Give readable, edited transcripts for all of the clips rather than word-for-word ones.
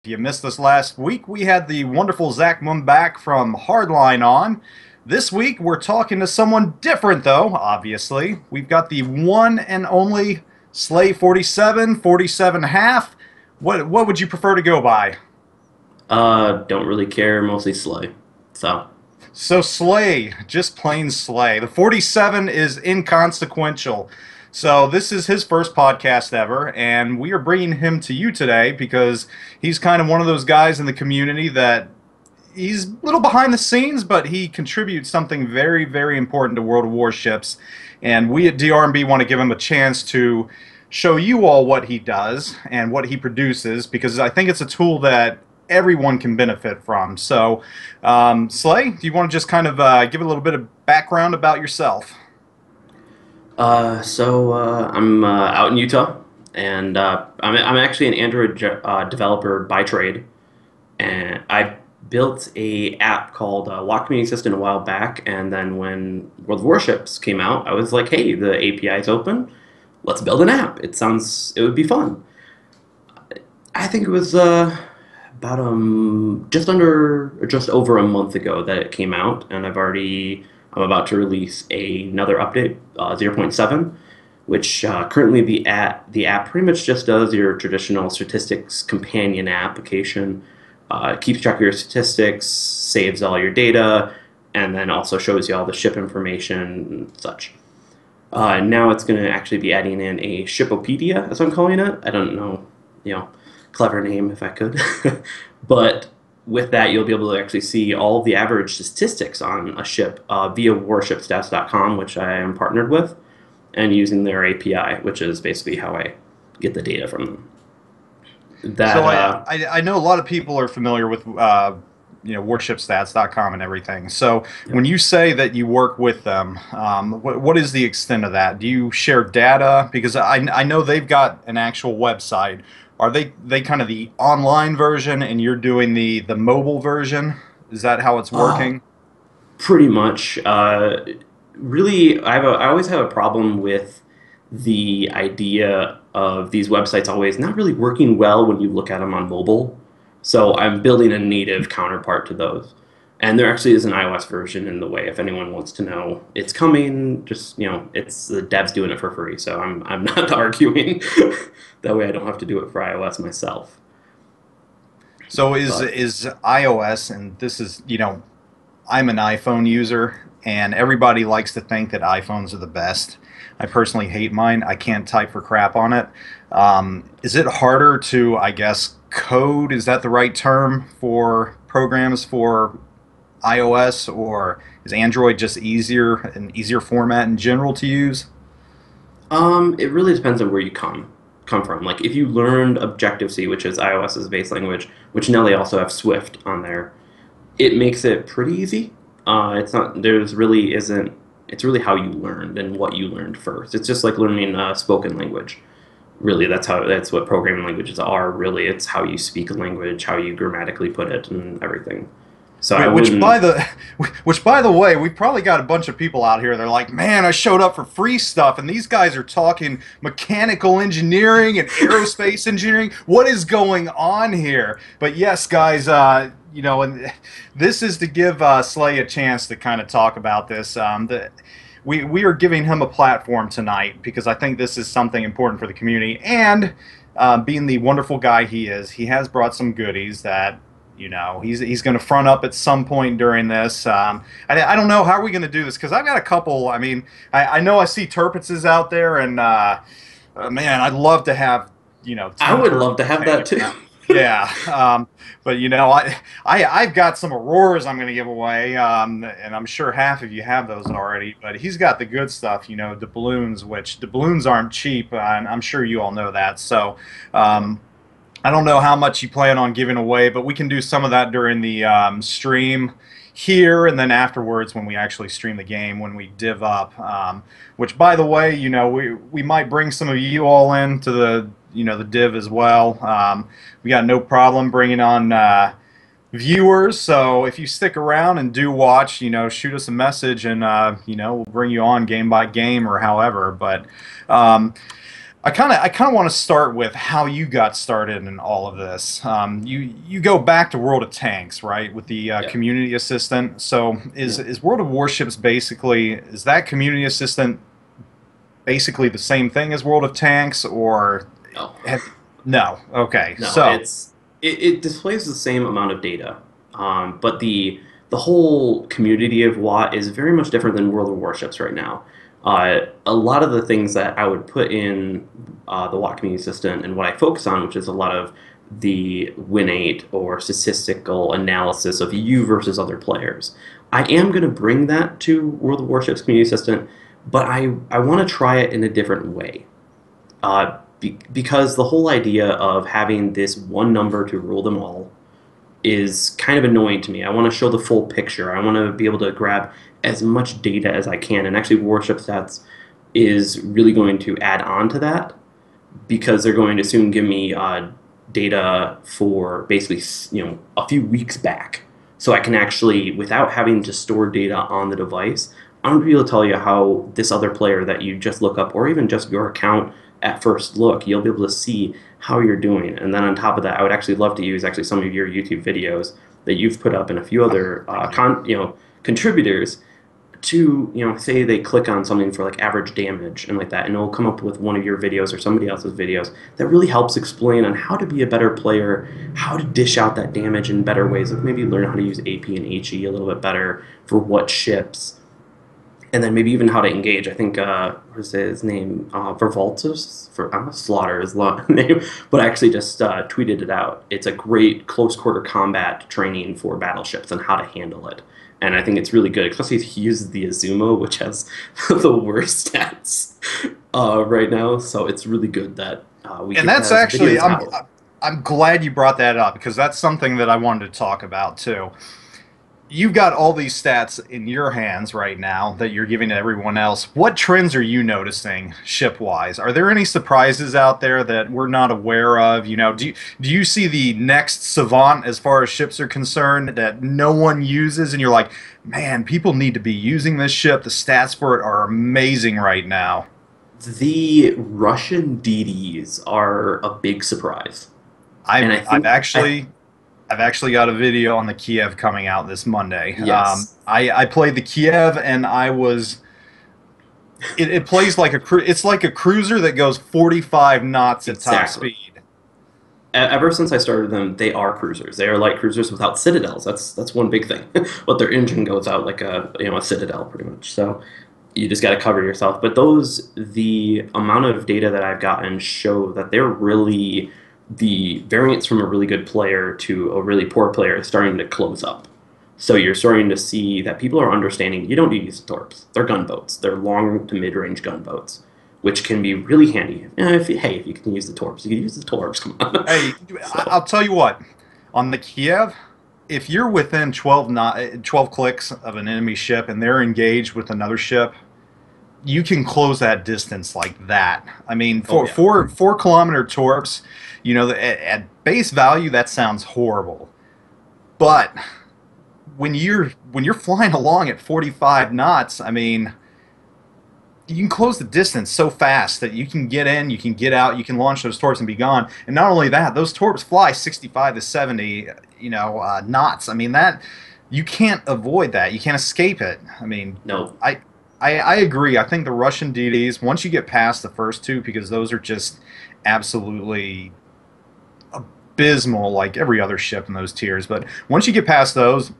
If you missed us last week, we had the wonderful Zach Moon back from Hardline on. This week, we're talking to someone different, though, obviously. We've got the one and only Slay 47, 47 half. What would you prefer to go by? Don't really care, mostly Slay. So, So Slay, just plain Slay. The 47 is inconsequential. So this is his first podcast ever, and we are bringing him to you today because he's kind of one of those guys in the community that he's a little behind the scenes, but he contributes something very, very important to World of Warships. And we at DRMB want to give him a chance to show you all what he does and what he produces because I think it's a tool that everyone can benefit from. So, Slay, do you want to just kind of give a little bit of background about yourself? I'm out in Utah, and I'm actually an Android developer by trade, and I built a app called Lock Community Assistant a while back, and then when World of Warships came out, I was like, hey, the API is open, let's build an app. It would be fun. I think it was about just over a month ago that it came out, and I'm about to release another update, 0.7, which currently the app pretty much just does your traditional statistics companion application. Keeps track of your statistics, saves all your data, and then also shows you all the ship information and such. Now it's going to actually be adding in a shipopedia, as I'm calling it. I don't know, clever name if I could. But with that, you'll be able to actually see all of the average statistics on a ship via warshipstats.com, which I am partnered with, and using their API, which is basically how I get the data from them. So That I know a lot of people are familiar with warshipstats.com and everything. So when you say that you work with them, what is the extent of that? Do you share data? Because I know they've got an actual website. Are they kind of the online version and you're doing the mobile version? Is that how it's uh, working? Pretty much. Really, I always have a problem with the idea of these websites always not really working well when you look at them on mobile. So I'm building a native counterpart to those. And there actually is an iOS version in the way. If anyone wants to know, it's coming. Just it's the devs doing it for free. So I'm not arguing. That way I don't have to do it for iOS myself. So But is iOS, and this is, I'm an iPhone user, and everybody likes to think that iPhones are the best. I personally hate mine. I can't type for crap on it. Is it harder to, I guess, code? Is that the right term for programs for iOS, or is Android just easier, an easier format in general to use? it really depends on where you come from. Like if you learned Objective C, which is iOS's base language, which now they also have Swift on there, it makes it pretty easy. It's not there's really isn't it's really how you learned and what you learned first. It's just like learning spoken language. Really, that's what programming languages are. Really, it's how you speak a language, how you grammatically put it, and everything. So I Which by wouldn't. the which by the way, we've probably got a bunch of people out here. They're like, "Man, I showed up for free stuff, and these guys are talking mechanical engineering and aerospace engineering. What is going on here?" But yes, guys, and this is to give Slay a chance to kind of talk about this. We are giving him a platform tonight because I think this is something important for the community. And being the wonderful guy he is, he has brought some goodies that he's going to front up at some point during this. I don't know how are we going to do this because I've got a couple. I mean, I know I see Turpitz out there, and man, I'd love to have I Team would love to Turpitz have that hanging too. out. Yeah, but I've got some Auroras I'm going to give away, and I'm sure half of you have those already. But he's got the good stuff, doubloons, which doubloons aren't cheap, and I'm sure you all know that. So. I don't know how much you plan on giving away, but we can do some of that during the stream here, and then afterwards when we actually stream the game, when we div up. Which, by the way, we might bring some of you all into the div as well. We got no problem bringing on viewers, so if you stick around and do watch, shoot us a message, and we'll bring you on game by game or however. But. Um, I kind of want to start with how you got started in all of this. You go back to World of Tanks, right, with the Yeah. community assistant. So Yeah. is World of Warships basically, is that community assistant basically the same thing as World of Tanks, or No. have, no? Okay, No, so it displays the same amount of data, but the whole community of Watt is very much different than World of Warships right now. A lot of the things that I would put in the Watt Community Assistant and what I focus on, which is a lot of the win rate or statistical analysis of you versus other players. I am going to bring that to World of Warships Community Assistant, but I want to try it in a different way. Because the whole idea of having this one number to rule them all is kind of annoying to me. I want to show the full picture. I want to be able to grab as much data as I can. And actually, Warship Stats is really going to add on to that because they're going to soon give me data for basically a few weeks back, so I can actually, without having to store data on the device, I'm going to be able to tell you how this other player that you just look up, or even just your account at first look, you'll be able to see how you're doing. And then on top of that, I would actually love to use actually some of your YouTube videos that you've put up and a few other thank you. contributors to say they click on something for like average damage and like that, and it'll come up with one of your videos or somebody else's videos that really helps explain on how to be a better player, how to dish out that damage in better ways, like maybe learn how to use AP and HE a little bit better for what ships, and then maybe even how to engage. I think what is his name? Vervoltus for I'm a slaughter his name, but I actually just tweeted it out. It's a great close quarter combat training for battleships and how to handle it. And I think it's really good. Plus, he uses the Azuma, which has the worst stats right now. So it's really good that we And get that's the actually, videos out. I'm glad you brought that up because that's something that I wanted to talk about too. You've got all these stats in your hands right now that you're giving to everyone else. What trends are you noticing ship-wise? Are there any surprises out there that we're not aware of? Do you see the next savant as far as ships are concerned that no one uses, and you're like, man, people need to be using this ship. The stats for it are amazing right now. The Russian DDs are a big surprise, and I've I I've think actually I've actually got a video on the Kiev coming out this Monday. yes, I played the Kiev and I was it plays like it's like a cruiser that goes 45 knots at top exactly. speed. Ever since I started them, they are cruisers. They are light cruisers without citadels. That's one big thing. But their engine goes out like a citadel pretty much. So you just got to cover yourself. But the amount of data that I've gotten show that they're really the variance from a really good player to a really poor player is starting to close up. So you're starting to see that people are understanding you don't need to use torps. They're gunboats. They're long to mid-range gunboats, which can be really handy. If you can use the torps, you can use the torps. Come on. Hey, So I'll tell you what. On the Kiev, if you're within 12 clicks of an enemy ship and they're engaged with another ship, you can close that distance like that. I mean, oh for yeah, 4 kilometer torps, at base value that sounds horrible, but when you're flying along at 45 knots, I mean, you can close the distance so fast that you can get in, you can get out, you can launch those torps and be gone. And not only that, those torps fly 65 to 70, knots. I mean that you can't avoid that. You can't escape it. I mean, no, I I agree. I think the Russian DDs, once you get past the first two, because those are just absolutely abysmal, like every other ship in those tiers. But once you get past those,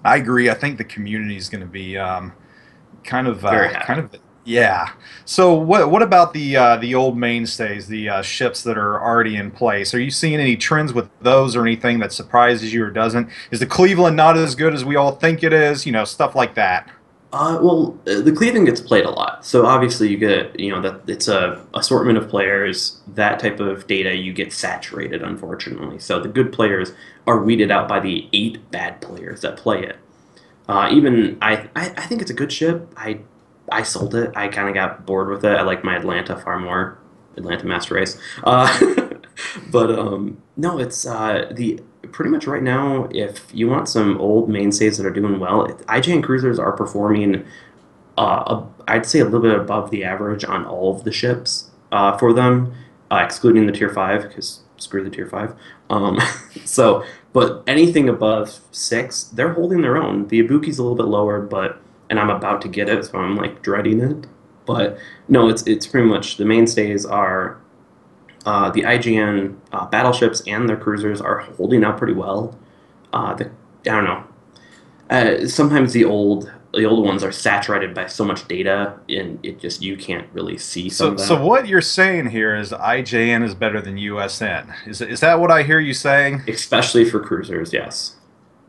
I agree. I think the community is going to be very happy. kind of, yeah. So what about the old mainstays, the ships that are already in place? Are you seeing any trends with those, or anything that surprises you or doesn't? Is the Cleveland not as good as we all think it is? Stuff like that. The Cleveland gets played a lot, so obviously you get that it's a assortment of players. That type of data you get saturated, unfortunately. So the good players are weeded out by the 8 bad players that play it. Even I think it's a good ship. I sold it. I kind of got bored with it. I like my Atlanta far more, Atlanta Master Race. But no, it's the pretty much right now. If you want some old mainstays that are doing well, IJN cruisers are performing. I'd say a little bit above the average on all of the ships. for them, excluding the tier 5 because screw the tier 5. Um, so, but anything above 6, they're holding their own. The Ibuki's a little bit lower, but and I'm about to get it, so I'm like dreading it. But no, it's pretty much the mainstays are the IGN battleships and their cruisers are holding up pretty well. I don't know. Sometimes the old ones are saturated by so much data, and it just you can't really see some So, of so that. what you're saying here is IJN is better than USN. Is that what I hear you saying? Especially for cruisers, yes.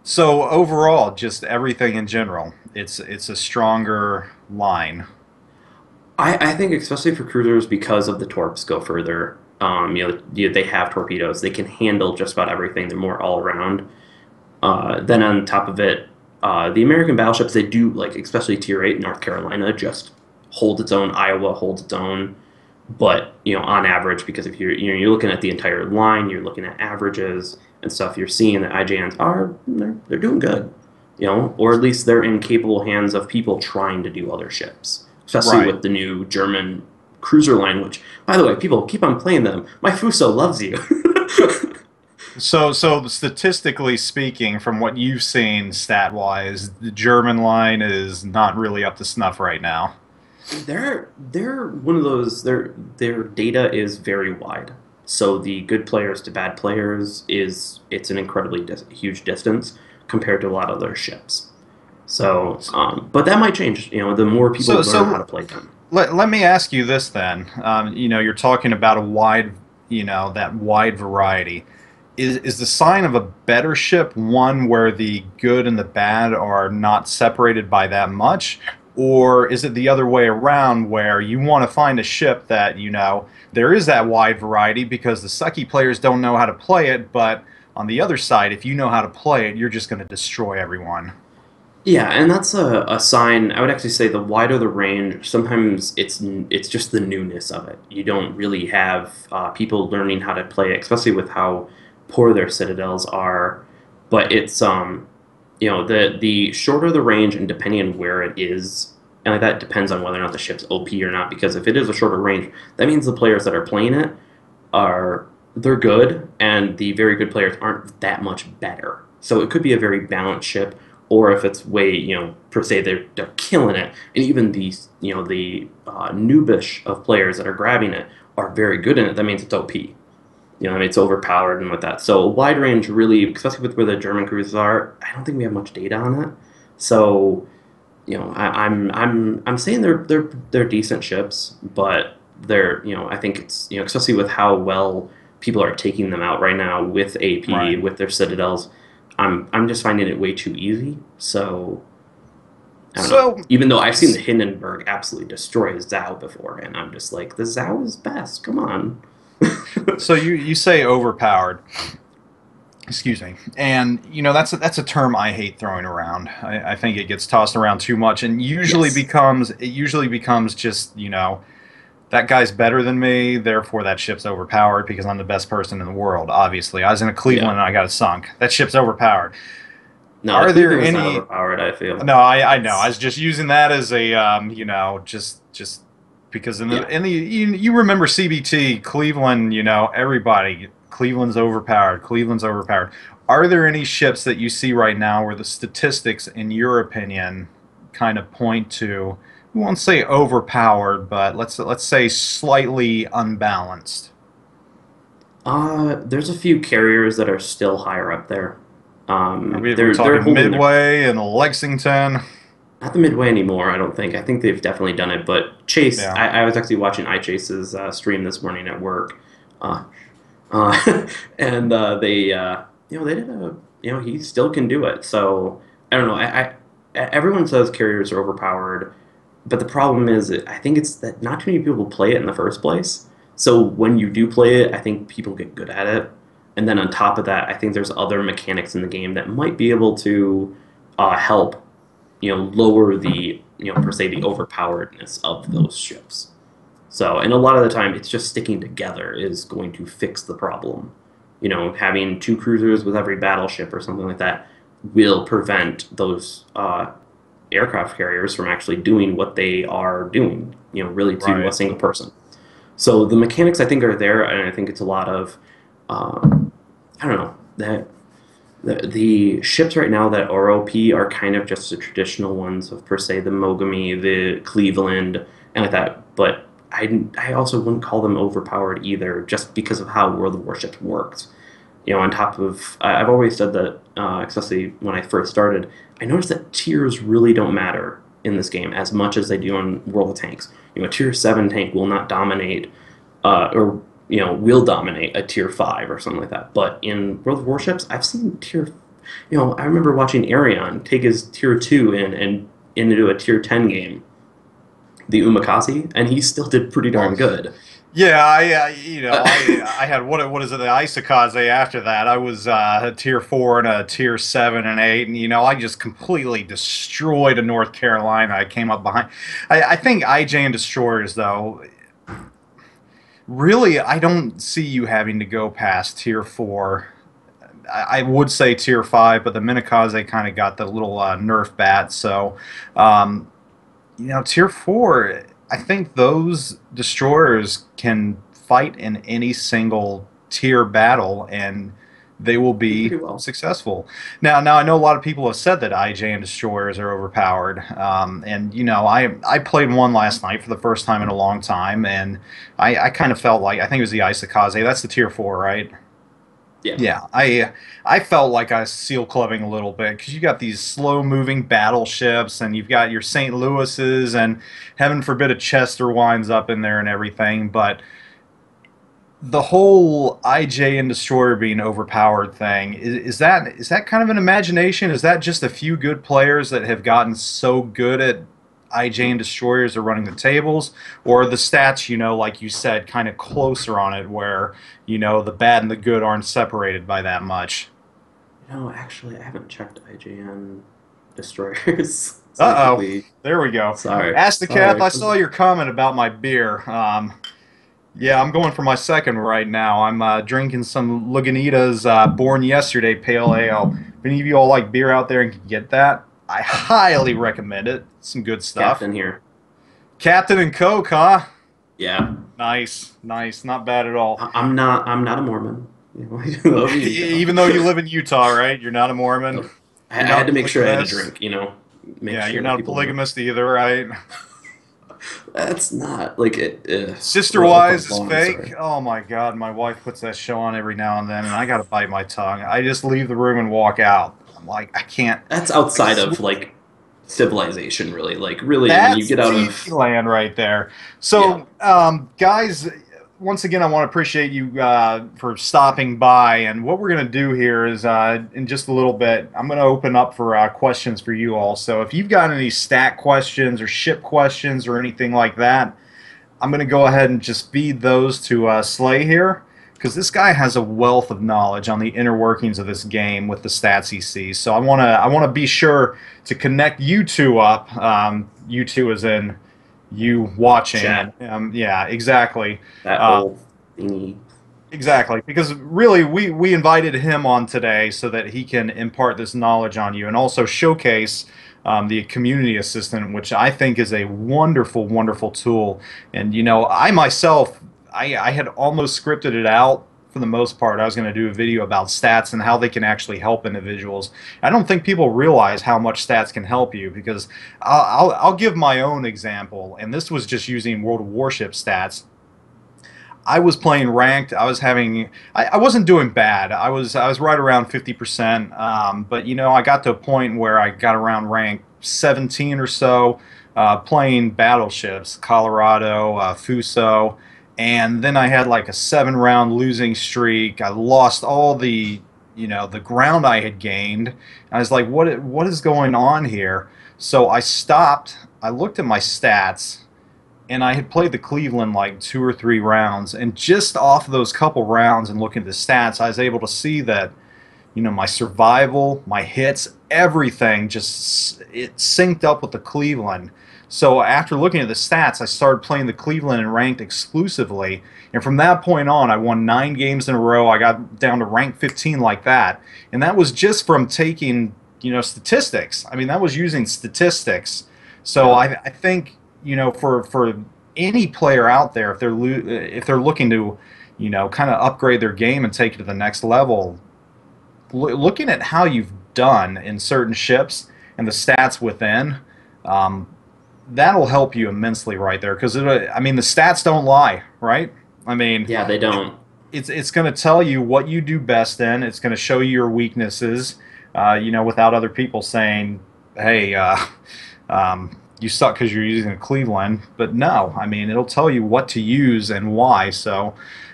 So overall, just everything in general, it's a stronger line. I think especially for cruisers because of the torps go further. They have torpedoes. They can handle just about everything. They're more all around. Then on top of it, the American battleships they do like especially Tier 8 North Carolina just holds its own. Iowa holds its own, but on average because if you're looking at the entire line, you're looking at averages and stuff. You're seeing that IJNs are they're doing good, or at least they're in capable hands of people trying to do other ships, especially Right. with the new German cruiser line. Which, by the way, people keep on playing them. My Fuso loves you. So statistically speaking, from what you've seen stat-wise, the German line is not really up to snuff right now. They're one of those. Their data is very wide. So the good players to bad players it's an incredibly huge distance compared to a lot of other ships. So, but that might change. The more people So learn how so to play them. let me ask you this then. You're talking about a wide, that wide variety. Is the sign of a better ship one where the good and the bad are not separated by that much? Or is it the other way around where you want to find a ship that, there is that wide variety because the sucky players don't know how to play it, but on the other side, if you know how to play it, you're just going to destroy everyone. Yeah, and that's a sign. I would actually say the wider the range, sometimes it's just the newness of it. You don't really have people learning how to play it, especially with how poor their citadels are. But it's the shorter the range, and depending on where it is, and like that depends on whether or not the ship's OP or not. Because if it is a shorter range, that means the players that are playing it are they're good, and the very good players aren't that much better. So it could be a very balanced ship, or if it's way, per se, they're killing it, and even the noobish of players that are grabbing it are very good in it. That means it's OP. I mean, it's overpowered and with that. So a wide range, really, especially with where the German cruisers are. I don't think we have much data on it. So I'm saying they're decent ships, but I think it's especially with how well people are taking them out right now with AP Right. with their citadels. I'm just finding it way too easy. So I don't know. So, Even though I've seen the Hindenburg absolutely destroy Zhao before, and I'm just like the Zhao is best. Come on. so you say overpowered. Excuse me. And that's a term I hate throwing around. I think it gets tossed around too much, and Yes. usually becomes just that guy's better than me, therefore that ship's overpowered because I'm the best person in the world. Obviously, I was in a Cleveland Yeah. and I got it sunk. That ship's overpowered. No, the Are there Cleveland is not any? overpowered. I feel No, I know. I it's was just using that as a just because yeah. in the you remember CBT Cleveland, everybody Cleveland's overpowered. Cleveland's overpowered. Are there any ships that you see right now where the statistics, in your opinion, kind of point to? We won't say overpowered, but let's say slightly unbalanced. There's a few carriers that are still higher up there. We're They're talking holding their Midway and Lexington. not the midway anymore. I don't think. I think they've definitely done it. But Chase, Yeah, I was actually watching iChase's stream this morning at work, uh, uh, and they did he still can do it. So I don't know. Everyone says carriers are overpowered, but the problem is I think it's that not too many people play it in the first place. So when you do play it, I think people get good at it. And then on top of that, I think there's other mechanics in the game that might be able to help lower the per se the overpoweredness of those ships. So, and a lot of the time, it's just sticking together is going to fix the problem. Having two cruisers with every battleship or something like that will prevent those aircraft carriers from actually doing what they are doing. Really to a right. single person. So the mechanics I think are there, and I think it's a lot of um, I don't know that the ships right now that are OP are kind of just the traditional ones of per se the Mogami, the Cleveland, and like that. But I also wouldn't call them overpowered either, just because of how World of Warships works. On top of I've always said that, especially when I first started, I noticed that tiers really don't matter in this game as much as they do in World of Tanks. A tier 7 tank will not dominate, or will dominate a tier 5 or something like that. But in World of Warships, I've seen I remember watching Arion take his tier 2 and into a tier 10 game, the Umakasi, and he still did pretty darn Well, good. yeah, I had what is it, the Isakaze after that. I was a tier 4 and a tier 7 and 8, and I just completely destroyed a North Carolina. I came up behind. I think IJ and destroyers though. Really, I don't see you having to go past tier 4. I would say tier 5, but the Minikaze kind of got the little nerf bat. So, um, tier 4, I think those destroyers can fight in any single tier battle and they will be Pretty well. successful. Now I know a lot of people have said that IJ and destroyers are overpowered, and I played one last night for the first time in a long time, and I kind of felt like I think it was the Isakaze. That's the tier 4, right? Yeah. Yeah, I felt like I was seal clubbing a little bit because you got these slow moving battleships and you've got your St. Louis's and heaven forbid a Chester winds up in there and everything, but the whole IJ and Destroyer being overpowered thing is that kind of an imagination? Is that just a few good players that have gotten so good at IJ and Destroyers are running the tables, or are the stats, like you said, kind of closer on it where the bad and the good aren't separated by that much? No, actually, I haven't checked IGN destroyers Uh-oh. specifically. There we go. Sorry. Ask the Cap, Sorry. I saw your comment about my beer. Yeah, I'm going for my second right now. I'm drinking some Lagunitas Born Yesterday Pale Ale. If any of you all like beer out there and can get that, I highly recommend it. Some good stuff. Captain here. Captain and Coke, huh? Yeah. Nice, nice. Not bad at all. I'm not a Mormon. I love you. Even though you live in Utah, right? You're not a Mormon. I You're had not to make sure I had a polygamous. drink. Make Yeah, sure you're that not a people know. polygamist either, right? That's not like it. Sister Roll up Wise a is bond, fake. sorry. Oh my God, my wife puts that show on every now and then, and I gotta bite my tongue. I just leave the room and walk out. I'm like, I can't. That's I outside of swear, like civilization, really. Like really, when you that's get out TV of land right there. yeah, So, guys, once again, I want to appreciate you for stopping by. And what we're going to do here is, in just a little bit, I'm going to open up for questions for you all. So, if you've got any stat questions or ship questions or anything like that, I'm going to go ahead and just feed those to Slay here, because this guy has a wealth of knowledge on the inner workings of this game with the stats he sees. So I want to be sure to connect you two up. You two as in you watching. chat Yeah, exactly. that Uh, whole thingy. Exactly, because really we invited him on today so that he can impart this knowledge on you and also showcase the community assistant, which I think is a wonderful, wonderful tool. And I myself, I had almost scripted it out for the most part. I was going to do a video about stats and how they can actually help individuals. I don't think people realize how much stats can help you because I'll give my own example, and this was just using World of Warship stats. I was playing ranked. I wasn't doing bad. I was right around 50%. But I got to a point where I got around rank 17 or so, playing battleships, Colorado, Fuso, and then I had like a 7 round losing streak. I lost all the ground I had gained. I was like, what is going on here? So I stopped. I looked at my stats and I had played the Cleveland like 2 or 3 rounds, and just off those couple rounds and looking at the stats, I was able to see that my survival, my hits, everything just it synced up with the Cleveland. So after looking at the stats, I started playing the Cleveland and ranked exclusively, and from that point on, I won 9 games in a row. I got down to rank 15 like that, and that was just from taking statistics. I mean, that was using statistics. So Yeah. I think for any player out there, if they're looking to, kind of upgrade their game and take it to the next level, looking at how you've done in certain ships and the stats within, um, that'll help you immensely right there. Because I mean, the stats don't lie, right? I mean, Yeah, they don't. it's going to tell you what you do best in. It's going to show you your weaknesses, without other people saying, "Hey, you suck because you're using a Cleveland." But no, I mean, it'll tell you what to use and why. So,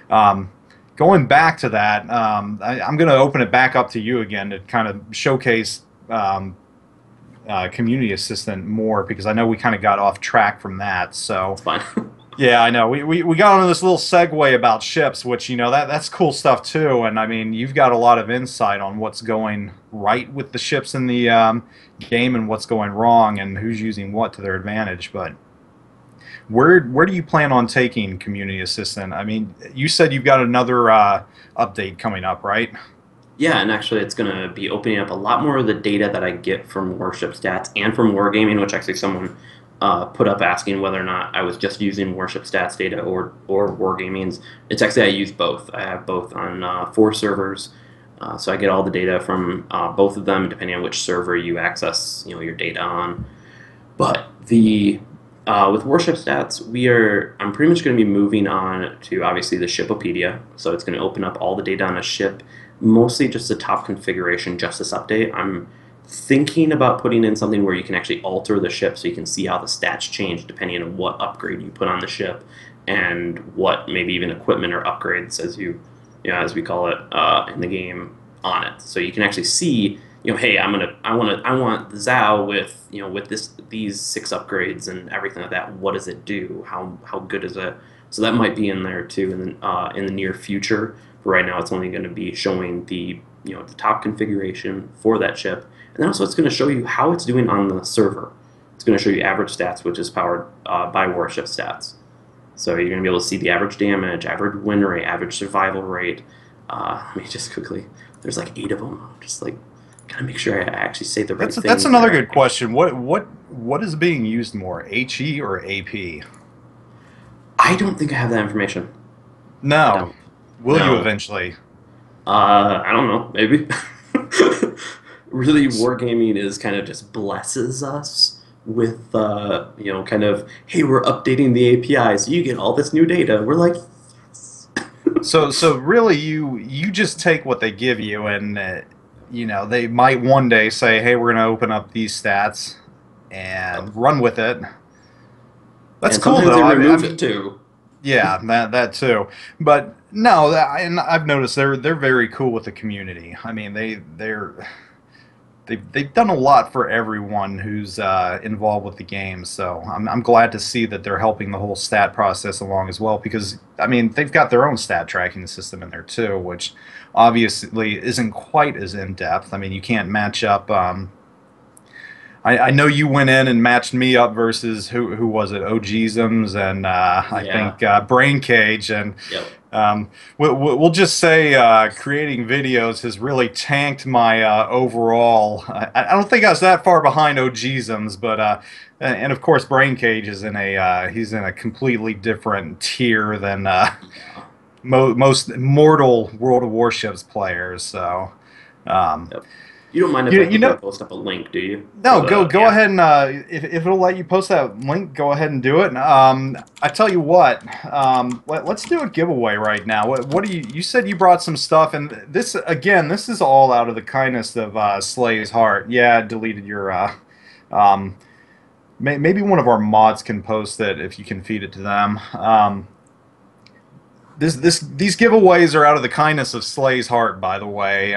um, going back to that, I'm going to open it back up to you again to kind of showcase community assistant more, because I know we kind of got off track from that. So. It's fine. Yeah, I know. We got onto this little segue about ships, which that's cool stuff too. And I mean, you've got a lot of insight on what's going right with the ships in the game and what's going wrong and who's using what to their advantage. But where do you plan on taking community assistant? I mean, you said you've got another update coming up, right? Yeah, and actually, it's going to be opening up a lot more of the data that I get from Warship Stats and from Wargaming, which actually someone put up asking whether or not I was just using Warship Stats data or Wargaming's. It's actually I use both. I have both on 4 servers, so I get all the data from both of them, depending on which server you access, your data on. But the with Warship Stats, I'm pretty much going to be moving on to obviously the Shipopedia. So it's going to open up all the data on a ship, mostly just the top configuration, just this update. I'm thinking about putting in something where you can actually alter the ship so you can see how the stats change depending on what upgrade you put on the ship and what maybe even equipment or upgrades, as we call it in the game, on it. So you can actually see, hey, I want the Zao with these 6 upgrades and everything like that. What does it do? How good is it? So that might be in there too in the near future. For right now, it's only going to be showing the top configuration for that ship, and then also it's going to show you how it's doing on the server. It's going to show you average stats, which is powered by Warship Stats. So you're going to be able to see the average damage, average win rate, average survival rate. Let me just quickly. There's like 8 of them. Just like gotta make sure I actually say the right thing. That's another good question. What is being used more, HE or AP? I don't think I have that information. No. Will No. you eventually? I don't know. Maybe. Really, wargaming is kind of just blesses us with, kind of, hey, we're updating the API, so you get all this new data. We're like, yes. So really, you just take what they give you, and they might one day say, hey, we're going to open up these stats and run with it. That's And cool sometimes though. they remove it too. Yeah, that too. But no, and I've noticed they're very cool with the community. I mean, they've done a lot for everyone who's involved with the game. So I'm glad to see that they're helping the whole stat process along as well. Because I mean, they've got their own stat tracking system in there too, which obviously isn't quite as in depth. I mean, you can't match up. I know you went in and matched me up versus who was it? OGisms and I think Brain Cage, and Yep. we'll just say creating videos has really tanked my overall. I don't think I was that far behind OGisms, but and of course Brain Cage is he's in a completely different tier than most mortal World of Warships players. So. Yep. You don't mind if I post up a link, do you? No, go ahead and if it'll let you post that link, go ahead and do it. I tell you what, let's do a giveaway right now. What do you said you brought some stuff, and this is all out of the kindness of Slay's heart. Yeah, I deleted your maybe one of our mods can post it if you can feed it to them. These giveaways are out of the kindness of Slay's heart, by the way.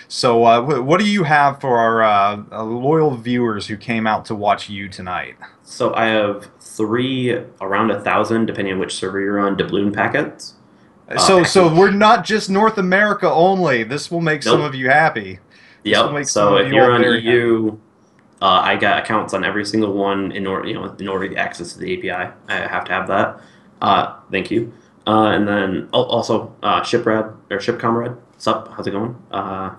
So what do you have for our loyal viewers who came out to watch you tonight? So I have 3, around 1,000, depending on which server you're on, doubloon packets. So we're not just North America only. This will make some of you happy. Yep. So if you're on EU, I got accounts on every single one in order to get access to the API. I have to have that. Thank you. And then also Shiprad or Ship Comrade. Sup? How's it going?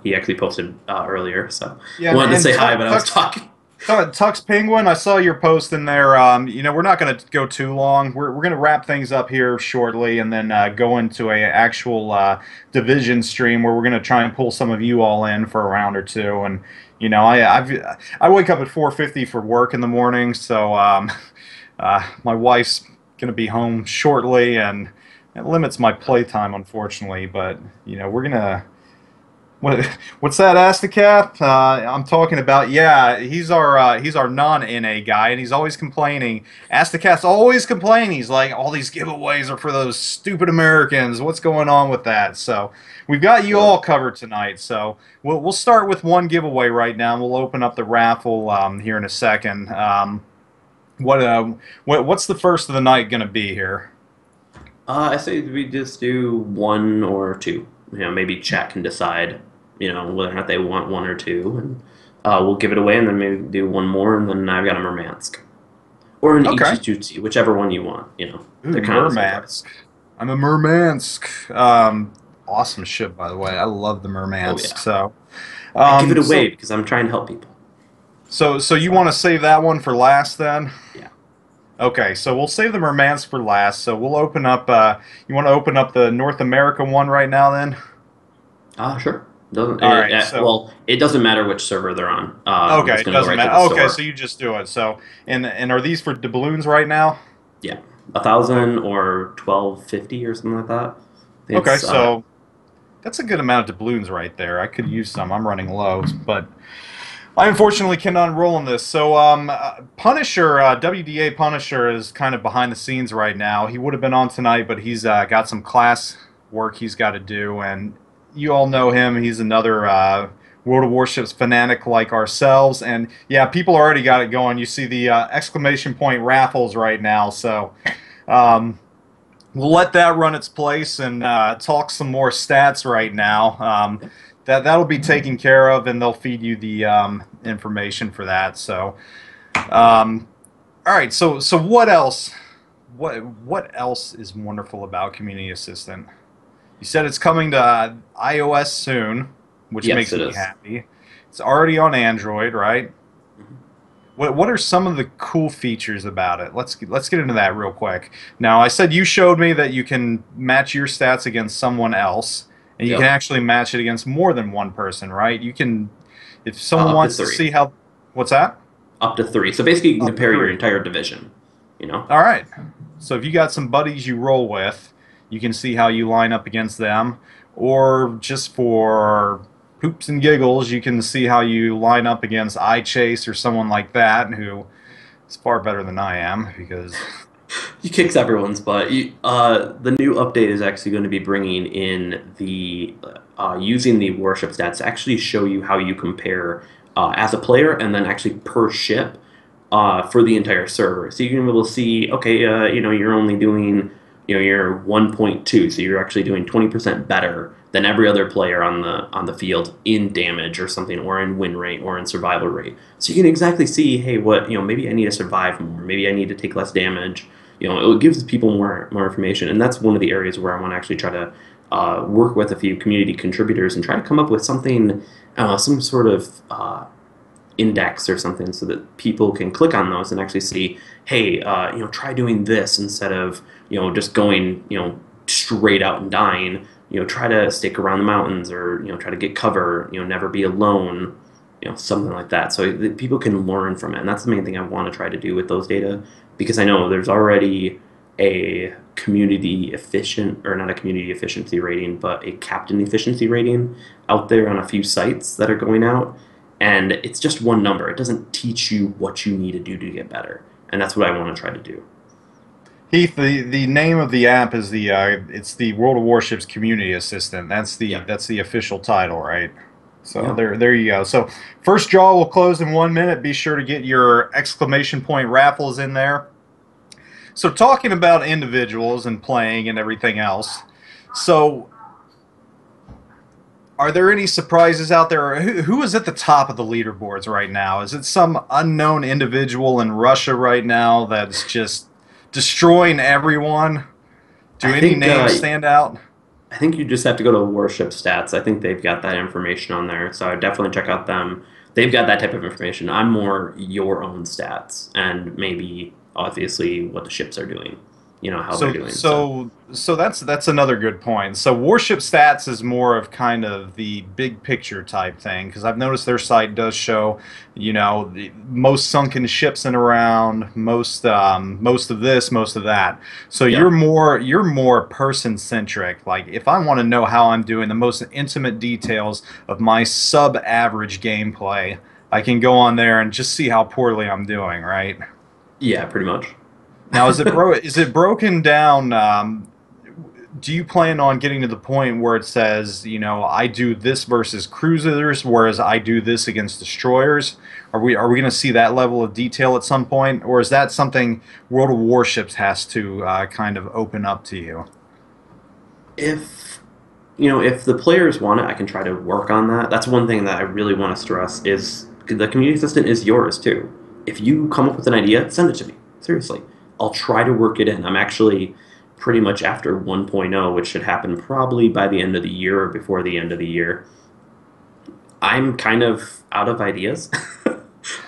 He actually posted earlier, so yeah, wanted to say hi, but I was talking. Tux Penguin, I saw your post in there. We're not going to go too long. We're going to wrap things up here shortly, and then go into a actual division stream where we're going to try and pull some of you all in for a round or two. And I wake up at 4:50 for work in the morning, so my wife's going to be home shortly, and it limits my playtime, unfortunately. But we're gonna. What, what's that, Astacath? I'm talking about, yeah, he's our non-NA guy, and he's always complaining. Astacath's always complaining. He's like, all these giveaways are for those stupid Americans. What's going on with that? So we've got you all covered tonight. So we'll start with one giveaway right now. And we'll open up the raffle here in a second. What's the first of the night going to be here? I say we just do one or two. Maybe chat can decide, whether or not they want one or two, and we'll give it away, and then maybe do one more, and then I've got a Murmansk or an Okay. Ichijutsu, whichever one you want. Ooh, They're kind of the same Murmansk. price. I'm a Murmansk. Awesome ship, by the way. I love the Oh Murmansk. yeah, So, I give it away so, because I'm trying to help people. so you want to save that one for last, then? Yeah. Okay, so we'll save the Murmansk for last. So we'll open up. You want to open up the North America one right now, then? Sure. Doesn't All it, right. So well, it doesn't matter which server they're on. I'm okay, just it gonna go doesn't right to matter. the Okay, so store. you just do it. So and are these for doubloons right now? Yeah, Oh, 1,000 or 1,250 or something like that. okay, It's so that's a good amount of doubloons right there. I could use some. I'm running low, but I unfortunately cannot enroll in this. So, Punisher, WDA Punisher is kind of behind the scenes right now. He would have been on tonight, but he's got some class work he's got to do, and you all know him. He's another World of Warships fanatic like ourselves, and yeah, people already got it going. You see the exclamation point raffles right now, so um, we'll let that run its place and talk some more stats right now. That'll be taken care of, and they'll feed you the information for that. So, all right. So what else? What else is wonderful about Community Assistant? You said it's coming to iOS soon, which yes, makes it me is. happy. It's already on Android, right? Mhm. What are some of the cool features about it? Let's get into that real quick. Now, I said you showed me that you can match your stats against someone else, and you can Yep. actually match it against more than one person, right? You can, if someone Up to wants to three. see how, what's that? Up to three. So basically, you can Up to compare your three. entire division. You know. All right. So if you got some buddies you roll with, you can see how you line up against them, or just for poops and giggles, you can see how you line up against iChase or someone like that who is far better than I am because He kicks everyone's butt. The new update is actually going to be bringing in the using the warship stats to actually show you how you compare as a player and then actually per ship for the entire server. So you can be able to see, okay, you're only doing, you're 1.2, so you're actually doing 20% better than every other player on the field in damage or something, or in win rate or in survival rate. So you can exactly see, hey, what maybe I need to survive more, maybe I need to take less damage. It gives people more information, and that's one of the areas where I want to actually try to work with a few community contributors and try to come up with something, some sort of index or something, so that people can click on those and actually see, hey, try doing this instead of just going straight out and dying. Try to stick around the mountains, or try to get cover. Never be alone. Something like that, so that people can learn from it. And that's the main thing I want to try to do with those data, because I know there's already a community efficient, or not a community efficiency rating, but a captain efficiency rating out there on a few sites that are going out, and it's just one number. It doesn't teach you what you need to do to get better, and that's what I want to try to do. Heath, the name of the app is it's the World of Warships Community Assistant. Yeah, That's the official title, right? So yeah. there you go. So first draw will close in 1 minute. Be sure to get your exclamation point raffles in there. So talking about individuals and playing and everything else. So are there any surprises out there? Who is at the top of the leaderboards right now? Is it some unknown individual in Russia right now that's just destroying everyone? Do I any think names stand out? I think you just have to go to Warship Stats. I think they've got that information on there, so I definitely check out them. They've got that type of information. I'm more your own stats and maybe obviously what the ships are doing, how they're So doing. So so so that's another good point. So Warship Stats is more of kind of the big picture type thing because I've noticed their site does show, the most sunken ships in around, most of this, most of that. So yeah, you're more person centric. Like if I want to know how I'm doing, the most intimate details of my sub average gameplay, I can go on there and just see how poorly I'm doing, right? yeah, pretty much. Now, is it broken down? Do you plan on getting to the point where it says, I do this versus cruisers, whereas I do this against destroyers? Are we going to see that level of detail at some point, or is that something World of Warships has to kind of open up to you? If if the players want it, I can try to work on that. That's one thing that I really want to stress is the community assistant is yours too. If you come up with an idea, send it to me. Seriously. I'll try to work it in. I'm actually pretty much after 1.0, which should happen probably by the end of the year or before the end of the year. I'm kind of out of ideas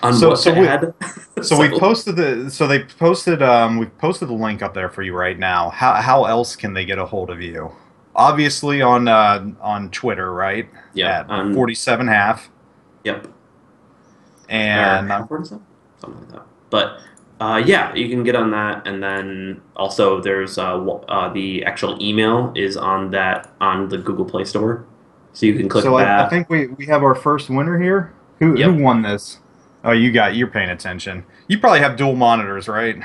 on So what so to we add. so we So posted the so they posted we've posted the link up there for you right now. How else can they get a hold of you? Obviously on Twitter, right? yep, At 47 half. yep, or And half or something, something like that. But yeah, you can get on that, and then also there's the actual email is on the Google Play Store, so you can click so I that. think we have our first winner here. Who Yep. won this? Oh, you're paying attention. You probably have dual monitors, right?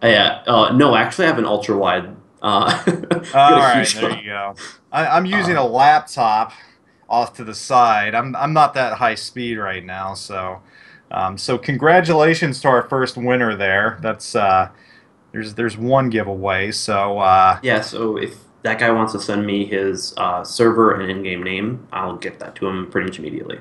Yeah. No, actually, I have an ultra wide. I've got All a right, huge there one. you go. I'm using Uh, a laptop off to the side. I'm not that high speed right now, so congratulations to our first winner there. That's there's one giveaway. So yeah. So if that guy wants to send me his server and in-game name, I'll get that to him pretty much immediately.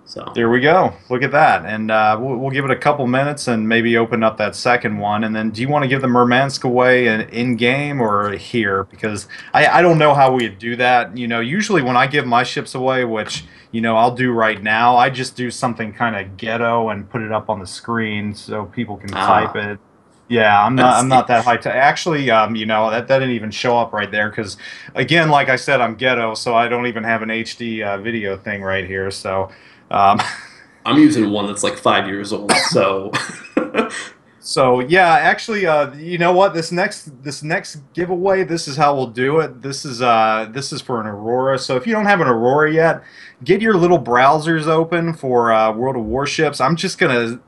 So there we go. Look at that. And we'll give it a couple minutes and maybe open up that second one. And then do you want to give the Murmansk away in game or here? Because I don't know how we'd do that. Usually when I give my ships away, which, I'll do right now, I just do something kind of ghetto and put it up on the screen so people can type ah, it. Yeah, I'm not let's I'm see. not that high tech. Actually, that didn't even show up right there because again, like I said, I'm ghetto, so I don't even have an HD video thing right here. So um, I'm using one that's like 5 years old. So so yeah, actually, you know what? This next giveaway, this is how we'll do it. This is for an Aurora. So if you don't have an Aurora yet, get your little browsers open for World of Warships. I'm just gonna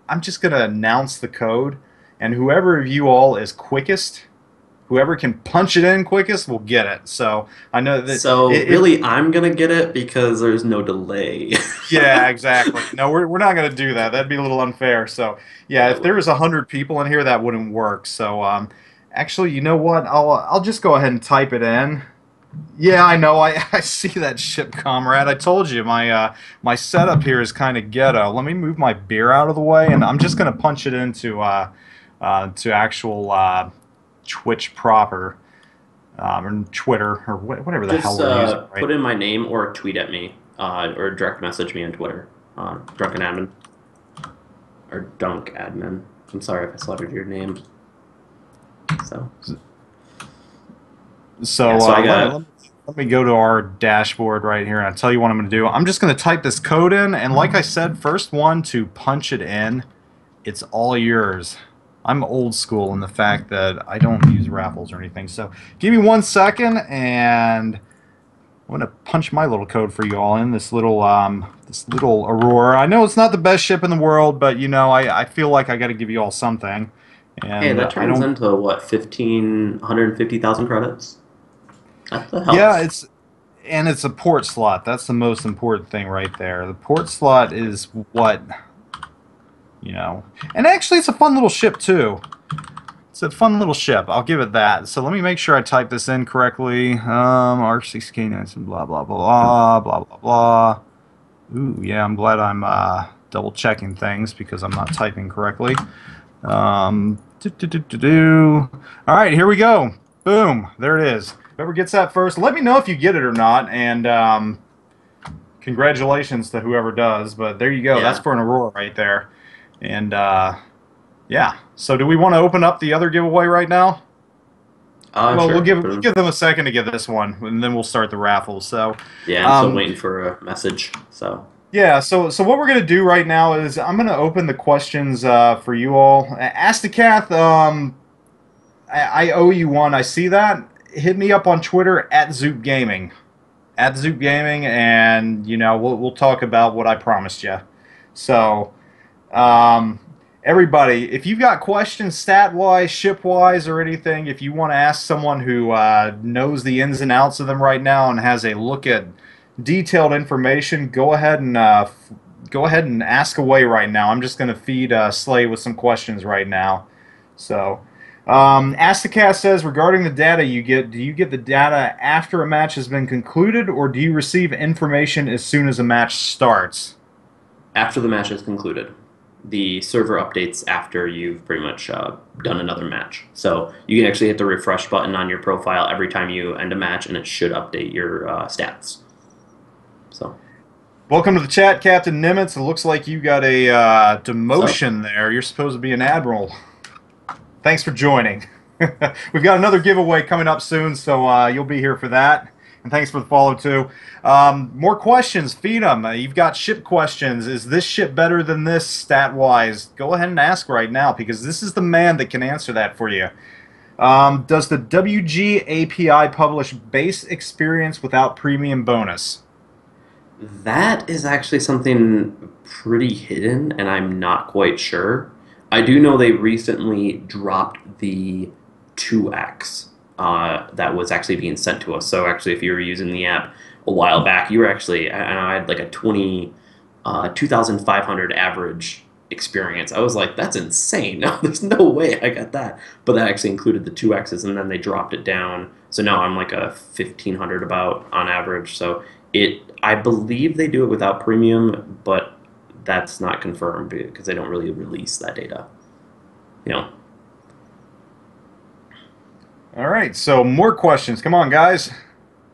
announce the code, and whoever of you all is quickest, whoever can punch it in quickest, will get it. So I know that so it really, I'm gonna get it because there's no delay. yeah, exactly. No, we're not going to do that. That'd be a little unfair. So, yeah, Yeah, if there was 100 people in here, that wouldn't work. So, actually, you know what? I'll just go ahead and type it in. Yeah, I know. I see that ship, comrade. I told you my setup here is kind of ghetto. Let me move my beer out of the way, and I'm just going to punch it into to actual Twitch proper, or Twitter, or whatever the hell just we're using, right? put in my name or tweet at me, or direct message me on Twitter, drunken admin or dunk admin. I'm sorry if I slaughtered your name. So yeah, So so I let got me let me go to our dashboard right here and I'll tell you what I'm going to do. I'm just going to type this code in, and like I said, first one to punch it in, it's all yours. I'm old school in the fact that I don't use raffles or anything. So give me 1 second, and I'm going to punch my little code for you all in this little Aurora. I know it's not the best ship in the world, but I feel like I got to give you all something, hey, and that I turns don't. into what 150,000 credits. That Yeah, helps. it's a port slot. That's the most important thing right there. The port slot is what, you know. And actually, it's a fun little ship, too. It's a fun little ship. I'll give it that. So let me make sure I type this in correctly. R6K9, blah, blah, blah, blah, blah, blah. Ooh, yeah, I'm glad I'm double checking things because I'm not typing correctly. Do. All right, here we go. Boom. There it is. Whoever gets that first, let me know if you get it or not. And congratulations to whoever does. But there you go. That's Yeah. for an Aurora right there. And yeah. So do we want to open up the other giveaway right now? Well, Sure. we'll give them a second to get this one, and then we'll start the raffle. So, Yeah, I'm still um, waiting for a message. So, yeah. So what we're gonna do right now is I'm gonna open the questions for you all. Astacath, I owe you one. I see that. Hit me up on Twitter at Zoop Gaming, and we'll talk about what I promised you. So. Um, Everybody, if you've got questions stat-wise, ship-wise, or anything, if you want to ask someone who knows the ins and outs of them right now and has a look at detailed information, go ahead and ask away right now. I'm just going to feed Slay with some questions right now. So, Astacast says, regarding the data you get, do you get the data after a match has been concluded, or do you receive information as soon as a match starts? after the match is concluded, the server updates after you've pretty much done another match. So you can actually hit the refresh button on your profile every time you end a match, and it should update your stats. So, Welcome to the chat, Captain Nimitz. It looks like you got a demotion there. You're supposed to be an admiral. Thanks for joining. We've got another giveaway coming up soon, so you'll be here for that. And thanks for the follow, too. More questions. Feed them. You've got ship questions. Is this ship better than this stat-wise? Go ahead and ask right now, because this is the man that can answer that for you. Does the WG API publish base experience without premium bonus? that is actually something pretty hidden, and I'm not quite sure. I do know they recently dropped the 2x that was actually being sent to us. So actually, if you were using the app a while back, you were actually, I had like a 2,500 average experience. I was like, that's insane. No, there's no way I got that. But that actually included the 2x's, and then they dropped it down. So now I'm like a 1,500 about on average. So I believe they do it without premium, but that's not confirmed because they don't really release that data. You know. All right, so more questions. Come on, guys.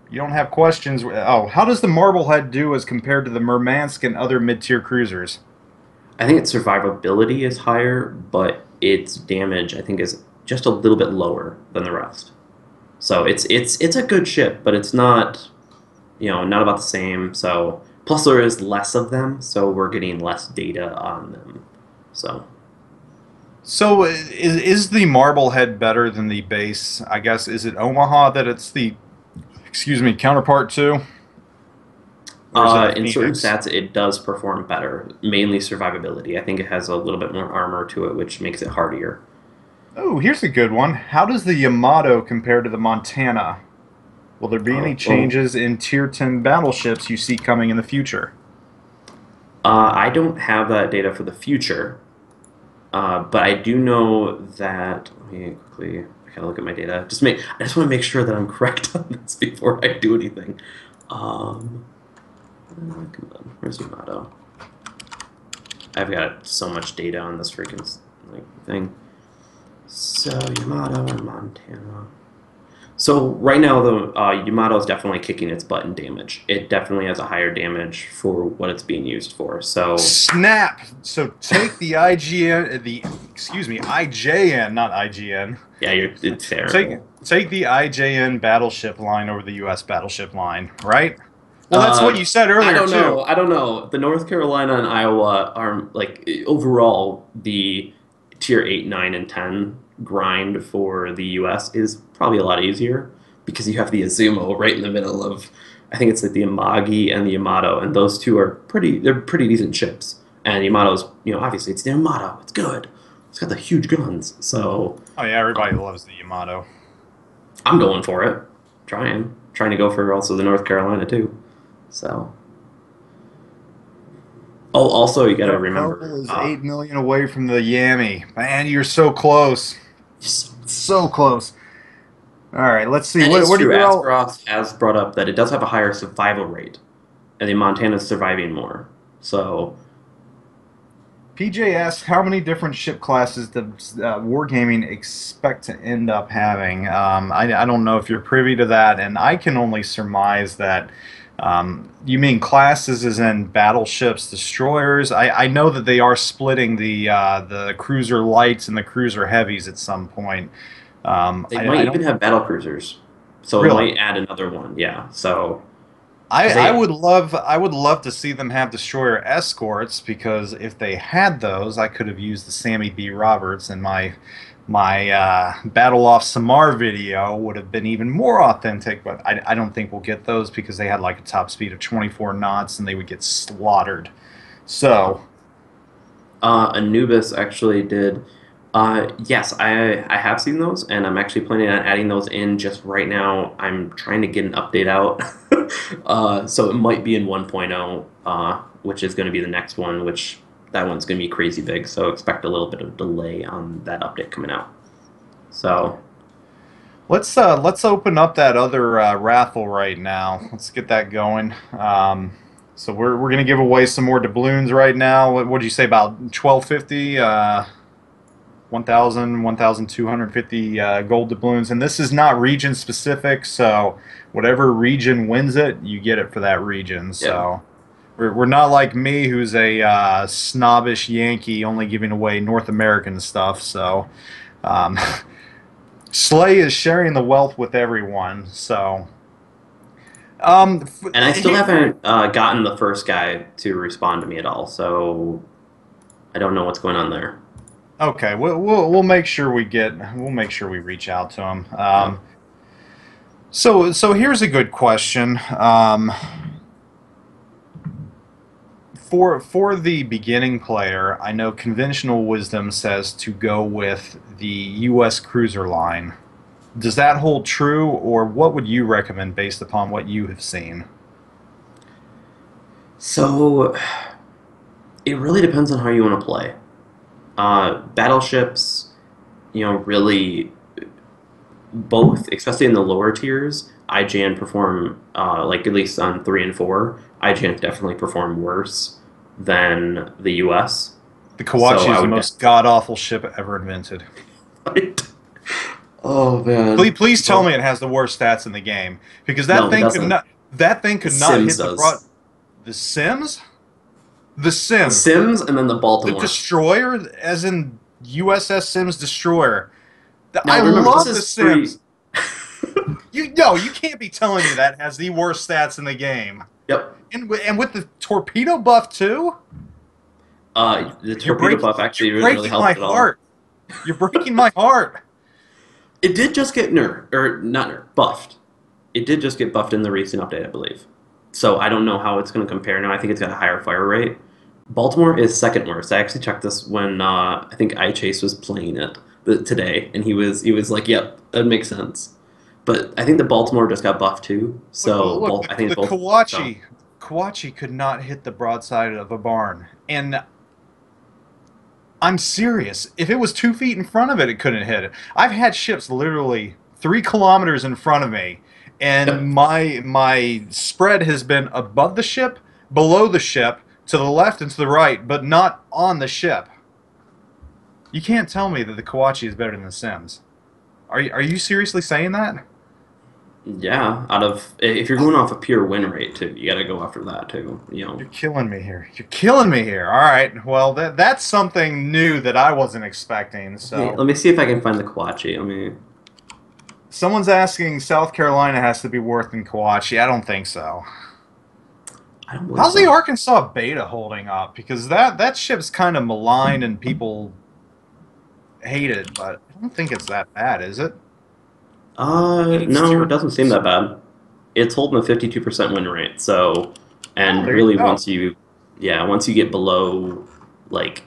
You don't have questions. Oh, how does the Marblehead do as compared to the Murmansk and other mid-tier cruisers? I think its survivability is higher, but its damage I think is just a little bit lower than the rest. So it's a good ship, but it's not not about the same. So plus there is less of them, so we're getting less data on them. So So is the Marblehead better than the base? I guess, is it Omaha that it's the, excuse me, counterpart to? Or is it the in certain Phoenix? stats, it does perform better, mainly survivability. I think it has a little bit more armor to it, which makes it hardier. Oh, here's a good one. How does the Yamato compare to the Montana? Will there be any Well, changes in Tier 10 battleships you see coming in the future? I don't have that data for the future, but I do know that. Let me quickly. I gotta look at my data. I just want to make sure that I'm correct on this before I do anything. Um, come on, where's Yamato? I've got so much data on this freaking thing. So Yamato and Montana. So right now, the Yamato is definitely kicking its butt in damage. It definitely has a higher damage for what it's being used for. So Snap! So take the IGN, excuse me, IJN, not IGN. yeah, it's fair. Take the IJN battleship line over the U.S. battleship line, right? Well, that's what you said I earlier, don't too. know. I don't know. The North Carolina and Iowa are like overall the tier 8, 9, and 10 grind for the US is probably a lot easier because you have the Azumo right in the middle of I think it's like the Amagi and the Yamato, and those two are they're pretty decent ships. And Yamato's, obviously it's the Yamato. It's good. It's got the huge guns. So Oh, yeah, everybody um, loves the Yamato. I'm going for it. Trying to go for also the North Carolina too. So oh, also you got to remember Purple is 8 million away from the Yami. Man, you're so close. So close. All right, let's see. and it's What do true. you all? Asperoth has brought up that it does have a higher survival rate, and the Montana's surviving more. So PJ asks, how many different ship classes does Wargaming expect to end up having? I don't know if you're privy to that, and I can only surmise that you mean classes as in battleships, destroyers. I know that they are splitting the cruiser lights and the cruiser heavies at some point. They I might even don't have battle cruisers, so it really. might add another one. Yeah. So because I they, would love to see them have destroyer escorts because if they had those, I could have used the Sammy B. Roberts, and my Battle Off Samar video would have been even more authentic. But I don't think we'll get those because they had like a top speed of 24 knots and they would get slaughtered. So Anubis actually did. Yes, I have seen those, and I'm actually planning on adding those in just right now. I'm trying to get an update out, so it might be in 1.0, which is going to be the next one, which that one's going to be crazy big. So expect a little bit of delay on that update coming out. So let's open up that other raffle right now. Let's get that going. So we're gonna give away some more doubloons right now. What did you say about 1250? 1,000, 1,250 gold doubloons, and this is not region specific. So whatever region wins it, you get it for that region. yeah. So we're not like me, who's a snobbish Yankee, only giving away North American stuff. So um, Slay is sharing the wealth with everyone. So And I still haven't gotten the first guy to respond to me at all, so I don't know what's going on there. okay, we'll make sure we'll make sure we reach out to him. Yeah. So here's a good question. For the beginning player, I know conventional wisdom says to go with the U.S. cruiser line. Does that hold true, or what would you recommend based upon what you have seen? So it really depends on how you want to play. Battleships, really both, especially in the lower tiers, IGN perform like at least on 3 and 4. IGN definitely perform worse than the US. The So Kawachi is I the would. most god-awful ship ever invented. Oh man. Please tell Well, me it has the worst stats in the game, because no, it doesn't. that thing could not Sims hit the broad. does. The Sims, the The Sims, Sims and then the the Baltimore. Destroyer, as in USS Sims Destroyer. I Now remember, this love the is free. Sims. You can't be telling me that has the worst stats in the game. Yep. And with the torpedo buff too. The torpedo buff actually You're really breaking my helped at all. heart. You're breaking my heart. It did just get nerfed, or not nerfed, buffed. It did just get buffed in the recent update, I believe. So I don't know how it's going to compare now. I think it's got a higher fire rate. Baltimore is second worst. I actually checked this when I think iChase was playing it today, and he was like, "Yep, that makes sense." But I think the Baltimore just got buffed too. So Look, I think the it's both. So Kawachi could not hit the broadside of a barn, and I'm serious. If it was 2 feet in front of it, it couldn't hit it. I've had ships literally 3 kilometers in front of me, and yep. my spread has been above the ship, below the ship, to the left and to the right, but not on the ship. You can't tell me that the Kawachi is better than the Sims. Are you seriously saying that? Yeah, out of if you're going off a pure win rate too, you got to go after that too. You're killing me here. You're killing me here. All right. Well, that's something new that I wasn't expecting. Hey, So, let me see if I can find the Kawachi. Let me. someone's asking South Carolina has to be worse than Kawachi. I don't think so. I don't believe How's the so. Arkansas Beta holding up? Because that ship's kind of maligned and people hate it, but I don't think it's that bad, is it? It's No, it terrible. doesn't seem that bad. It's holding a 52% win rate. So, Oh, and there you really go. once you get below like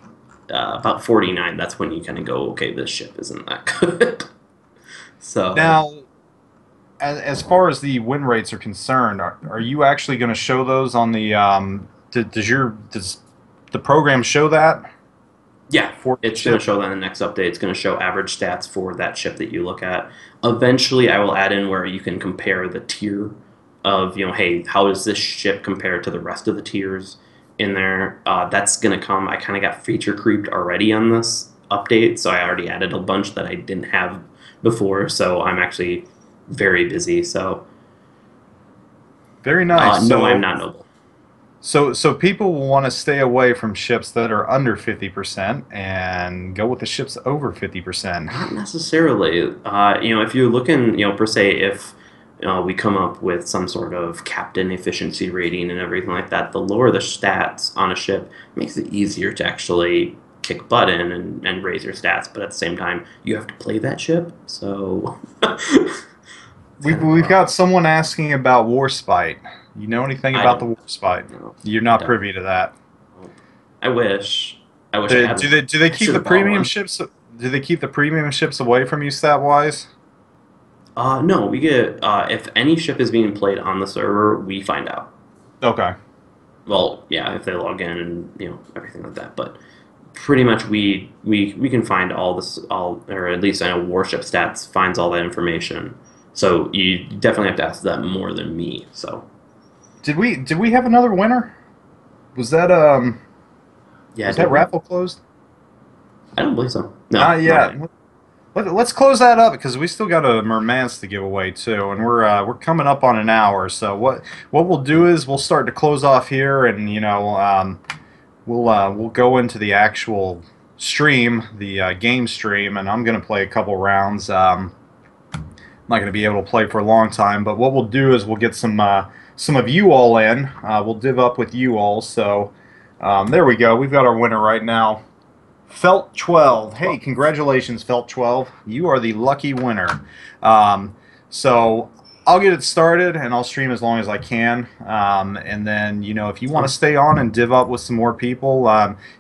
about 49, that's when you kind of go, okay, this ship isn't that good. So, Now, as far as the win rates are concerned, are you actually going to show those on the does the program show that yeah, for the it's going to ship? show that in the next update. It's going to show average stats for that ship that you look at. Eventually, I will add in where you can compare the tier of, hey, how does this ship compare to the rest of the tiers? in there. That's gonna come. I kind of got feature creeped already on this update, so I already added a bunch that I didn't have before. So I'm actually very busy. So Very nice. no, I'm not noble. So people will want to stay away from ships that are under 50% and go with the ships over 50%. Not necessarily. If you're looking, per se, if we come up with some sort of captain efficiency rating and everything like that, the lower the stats on a ship makes it easier to actually kick butt in and raise your stats. But at the same time, you have to play that ship, so it's We've kind of we've rough. got someone asking about Warspite. You know anything I about the don't Warspite? know. You're I not don't. privy to that. Nope. I wish. I wish I Do, had do one. they do they I keep should the have bought premium one. ships? Do they keep the premium ships away from you stat wise? No, we get if any ship is being played on the server, we find out. Okay. Well, yeah, if they log in and everything like that. But pretty much we can find all this all or at least I know Warship Stats finds all that information. So you definitely have to ask that more than me. So Did we have another winner? Was that yeah, was that did we? raffle closed? I don't believe so. No, Not not yet. yet. Let's close that up because we still got a Mermans to give away too, and we're coming up on an hour. So what we'll do is we'll start to close off here, and we'll go into the actual stream, the game stream, and I'm gonna play a couple rounds. I'm not gonna be able to play for a long time, but what we'll do is we'll get some of you all in. We'll div up with you all. So there we go. We've got our winner right now. Felt 12. Hey, Well, congratulations, Felt 12. You are the lucky winner. So I'll get it started and I'll stream as long as I can. And then, if you want to so stay on and div up with some more people,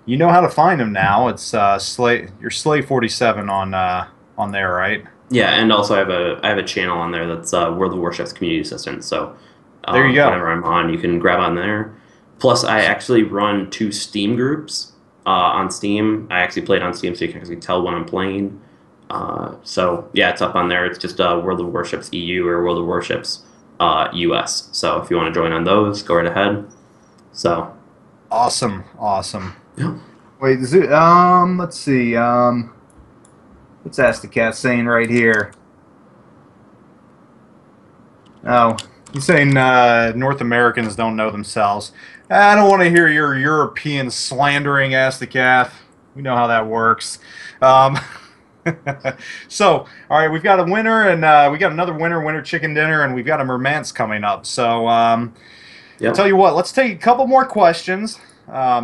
you know how to find them now. It's your Slay 47 on there, right? yeah, and also I have a channel on there that's World of Warships Community Assistant. So There you go. whenever I'm on, you can grab on there. Plus, I actually run two Steam groups on Steam. I actually play it on Steam, so you can actually tell when I'm playing. So yeah, it's up on there. It's just World of Warships EU or World of Warships US. So if you want to join on those, go right ahead. So Awesome, awesome. yeah, Wait, let's see. What's Ask the Cat saying right here? Oh, he's saying North Americans don't know themselves. I don't want to hear your European slandering, Ask the Cat. We know how that works. Um, so, all right, we've got a winner, and we got another winner chicken dinner, and we've got a Mermance coming up. So, yeah. tell you what, let's take a couple more questions.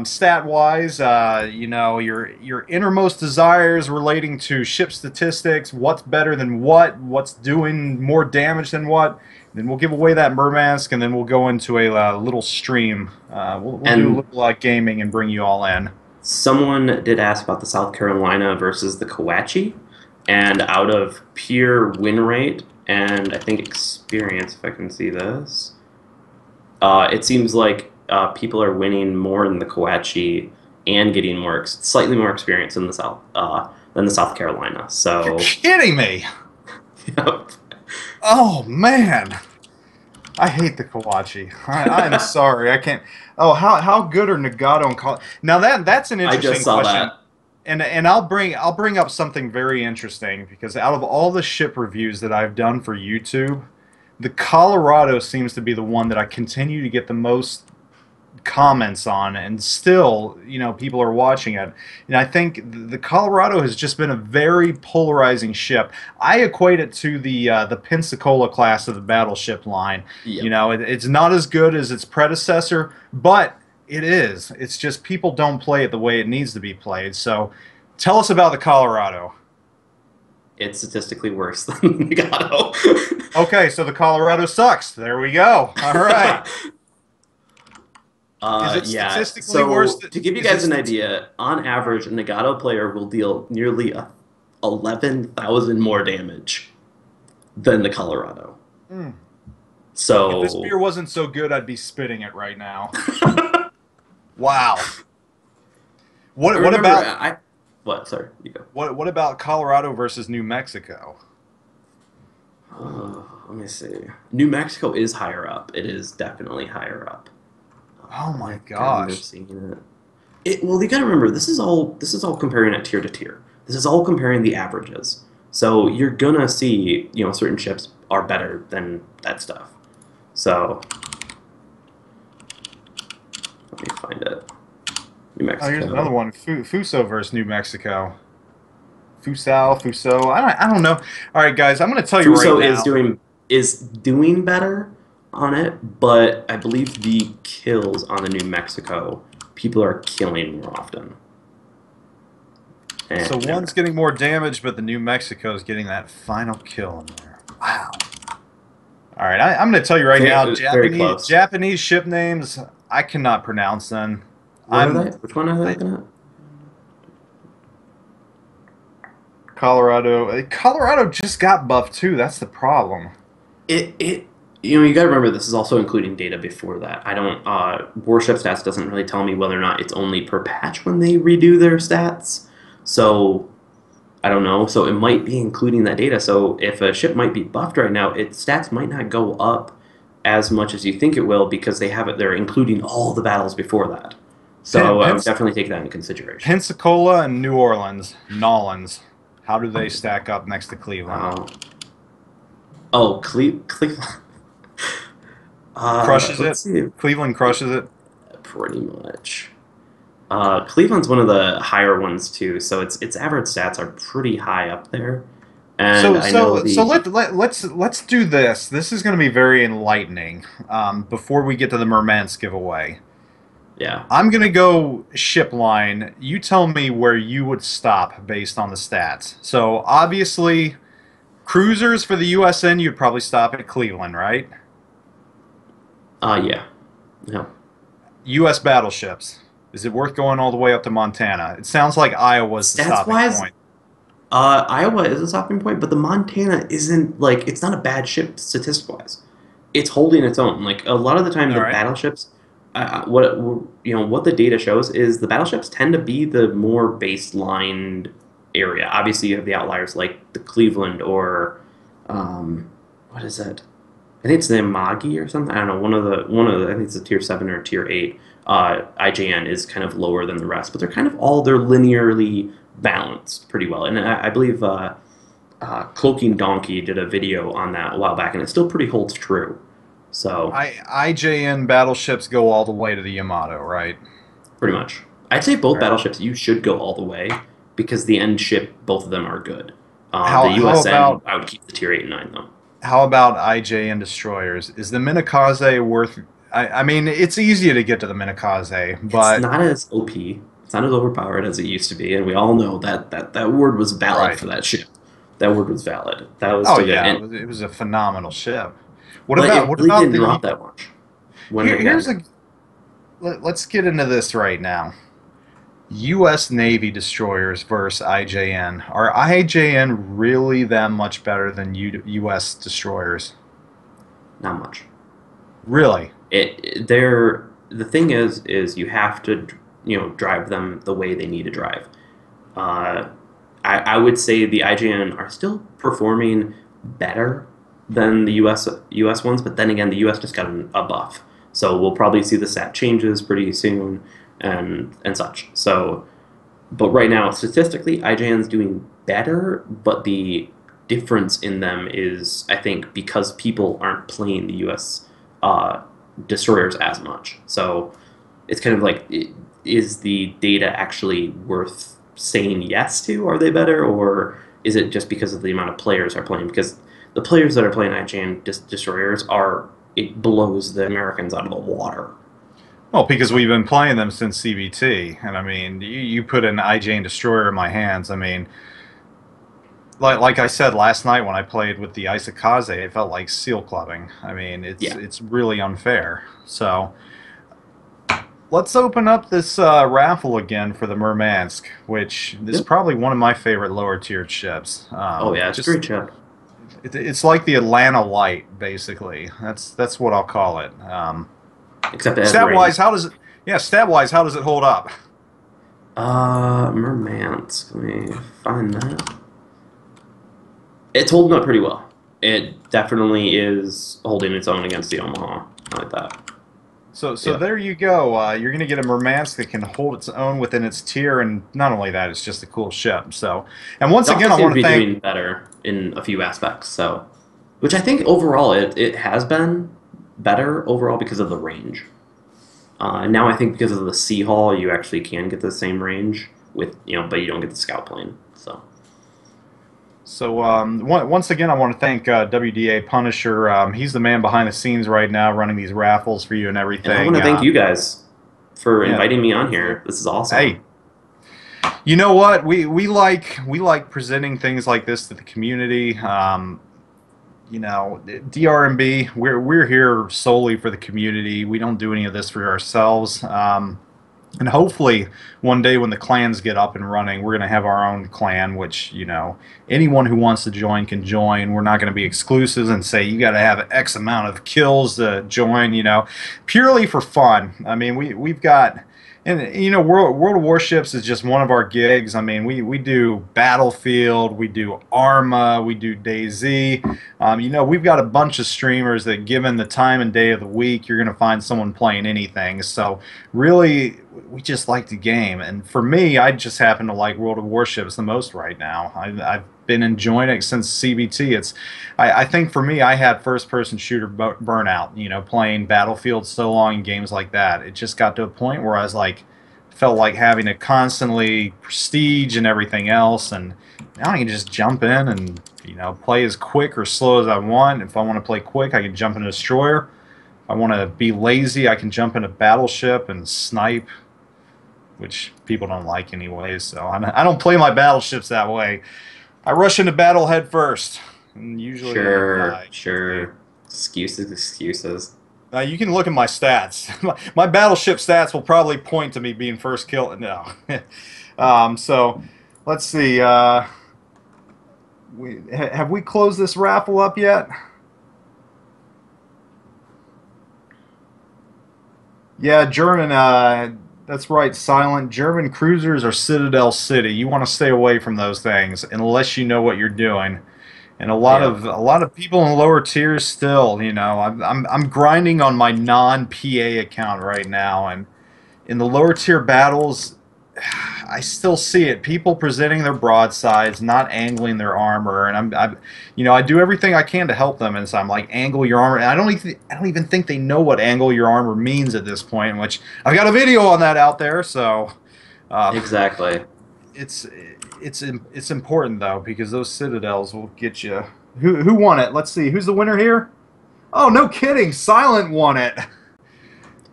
Stat wise, your innermost desires relating to ship statistics, what's better than what's doing more damage than what. Then we'll give away that Mermask, and then we'll go into a little stream. We'll do a And little gaming and bring you all in. someone did ask about the South Carolina versus the Kawatche, and out of pure win rate and I think experience, if I can see this, it seems like people are winning more in the Kawatche and getting slightly more experience in the South Carolina. You're So, kidding me! yep. Oh man, I hate the Kawachi. I'm sorry, I can't. Oh, how good are Nagato and Now that's an I just interesting saw question. that. And I'll bring up something very interesting because out of all the ship reviews that I've done for YouTube, the Colorado seems to be the one that I continue to get the most comments on, and still, people are watching it. And I think the Colorado has just been a very polarizing ship. I equate it to the Pensacola class of the battleship line. Yep. It's not as good as its predecessor, but it is. It's just people don't play it the way it needs to be played. So, tell us about the Colorado. It's statistically worse than Nagato. Okay, so the Colorado sucks. There we go. All right. Is it Yeah. statistically worse? So to give you Is it guys an idea, on average, a Nagato player will deal nearly 11,000 more damage than the Colorado. Hmm. If this beer So wasn't so good, I'd be spitting it right now. Wow. What remember, about what? Sorry, you go. what about Colorado versus New Mexico? Let me see. New Mexico is higher up. It is definitely higher up. Oh I my can't remember gosh. seeing it. Well, you gotta remember this is all comparing it tier to tier. This is all comparing the averages. So you're gonna see, certain ships are better than that stuff. So let me find it. New Oh, here's another Mexico. one. Fuso versus New Mexico. Fuso. I don't know. All right, guys, I'm going to tell you right Fuso is now. doing better on it, but I believe the kills on the New Mexico, people are killing more often. So Never one's mind. getting more damage, but the New Mexico is getting that final kill in there. Wow. All right, I'm going to tell you right now, Very Japanese close. Japanese ship names, I cannot pronounce them. What are I'm they? Which one are they I, looking at? Colorado. Colorado just got buffed too. That's the problem. It you got to remember this is also including data before that. I don't warship stats doesn't really tell me whether or not it's only per patch when they redo their stats. So I don't know. So it might be including that data. So if a ship might be buffed right now, its stats might not go up as much as you think it will because they have it. They're including all the battles before that. So I would definitely take that into consideration. Pensacola and New Orleans, Nolans. How do they stack up next to Cleveland? Uh, oh, Cleveland. Crushes it. Let's see. Cleveland crushes it. Pretty much. Cleveland's one of the higher ones too, so its average stats are pretty high up there. And So I know so so the let's do this. This is going to be very enlightening. Before we get to the Murmansk giveaway, yeah. I'm going to go ship line. You tell me where you would stop based on the stats. So obviously, cruisers for the USN, you'd probably stop at Cleveland, right? Yeah. Yeah. U.S. battleships. Is it worth going all the way up to Montana? It sounds like Iowa's the Stats stopping wise, point. Iowa is a stopping point, but the Montana isn't like it's not a bad ship statistic wise. It's holding its own. Like a lot of the time, All the right. battleships, what the data shows is the battleships tend to be the more baselined area. Obviously, you have the outliers like the Cleveland or what is it? I think it's the Amagi or something. I don't know. I think it's a tier 7 or tier 8. IJN is kind of lower than the rest, but they're linearly balanced pretty well. And I believe Cloaking Donkey did a video on that a while back, and it still pretty holds true. So IJN battleships go all the way to the Yamato, right? pretty much, I'd say both All right. battleships you should go all the way because the end ship, both of them are good. The How USN, about I would keep the tier 8 and 9 though. IJN destroyers? Is the Minakaze worth? I mean, it's easy to get to the Minakaze, It's but not as OP. It's not as overpowered as it used to be, and we all know that word was valid right. for that ship. That word was valid. That was Oh still good, yeah, and it was a phenomenal ship. but it What really about didn't the drop that much when it got here's nerfed. a let's get into this right now. U.S. Navy destroyers versus IJN. Are IJN really that much better than U.S. destroyers? Not much. Really? The thing is you have to drive them the way they need to drive. Uh, I would say the IGN are still performing better than the US ones, but then again, the US just got a buff, so we'll probably see the stat changes pretty soon and such. So, but right now, statistically, IGN's doing better, but the difference in them is, I think, because people aren't playing the US uh, destroyers as much. So it's kind of like, is the data actually worth saying yes to? Are they better, or is it just because of the amount of players are playing? Because the players that are playing IGN destroyers it blows the Americans out of the water. Well, because we've been playing them since CBT, and I mean, you put an IJN destroyer in my hands. I mean, like I said last night when I played with the Isakaze, it felt like seal clubbing. I mean, Yeah. it's really unfair. So let's open up this raffle again for the Murmansk, which is Yep. probably one of my favorite lower tiered ships. Oh yeah, it's a great chip. It's like the Atlanta Light, basically. That's what I'll call it. Except it has Stat rain. wise, how does it? Yeah, stat wise, how does it hold up? Mermansk. Let me find that. It's holding up pretty well. It definitely is holding its own against the Omaha. I like that. So Yeah. there you go. You're going to get a Murmansk that can hold its own within its tier, and not only that, it's just a cool ship. So, and once They also again, I seem to want to be thank. doing better in a few aspects. So, which I think overall it has been better overall because of the range. Now I think because of the Sea Hall, you actually can get the same range with but you don't get the scout plane. So, So once again, I want to thank WDA Punisher. He's the man behind the scenes right now, running these raffles for you and and I want everything. to thank you guys for Yeah, inviting me on thank you. here. This is awesome. Hey, you know what? We like presenting things like this to the community. DRMB, we're here solely for the community. We don't do any of this for ourselves. And hopefully, one day when the clans get up and running, we're going to have our own clan, which, anyone who wants to join can join. We're not going to be exclusives and say you got to have X amount of kills to join, purely for fun. I mean, we've got. And World of Warships is just one of our gigs. I mean, we do Battlefield, we do Arma, we do DayZ. We've got a bunch of streamers that, given the time and day of the week, you're going to find someone playing anything. So really, we just like the game. And for me, I just happen to like World of Warships the most right now. I've been enjoying it since CBT. I think for me, I had first-person shooter burnout. Playing Battlefield so long in games like that, it just got to a point where I was like, felt like having to constantly prestige and everything else. And now I can just jump in and play as quick or slow as I want. If I want to play quick, I can jump in a destroyer. If I want to be lazy, I can jump in a battleship and snipe, which people don't like anyways. So I don't play my battleships that way. I rush into battle head first, and usually Sure, die easily. sure. Excuses, excuses. You can look at my stats. My battleship stats will probably point to me being first kill. No. So let's see. Have we closed this raffle up yet? Yeah, German. That's right. Silent German cruisers are Citadel City. You want to stay away from those things unless you know what you're doing. And Yep. a lot of people in lower tiers still, I'm grinding on my non-PA account right now, and in the lower tier battles, I still see it. People presenting their broadsides, not angling their armor, and I do everything I can to help them. And so I'm like, angle your armor. And I don't even think they know what angle your armor means at this point. Which I've got a video on that out there. So uh, Exactly. it's it's important though, because those citadels will get you. Who won it? Let's see. Who's the winner here? Oh, no kidding. Silent won it.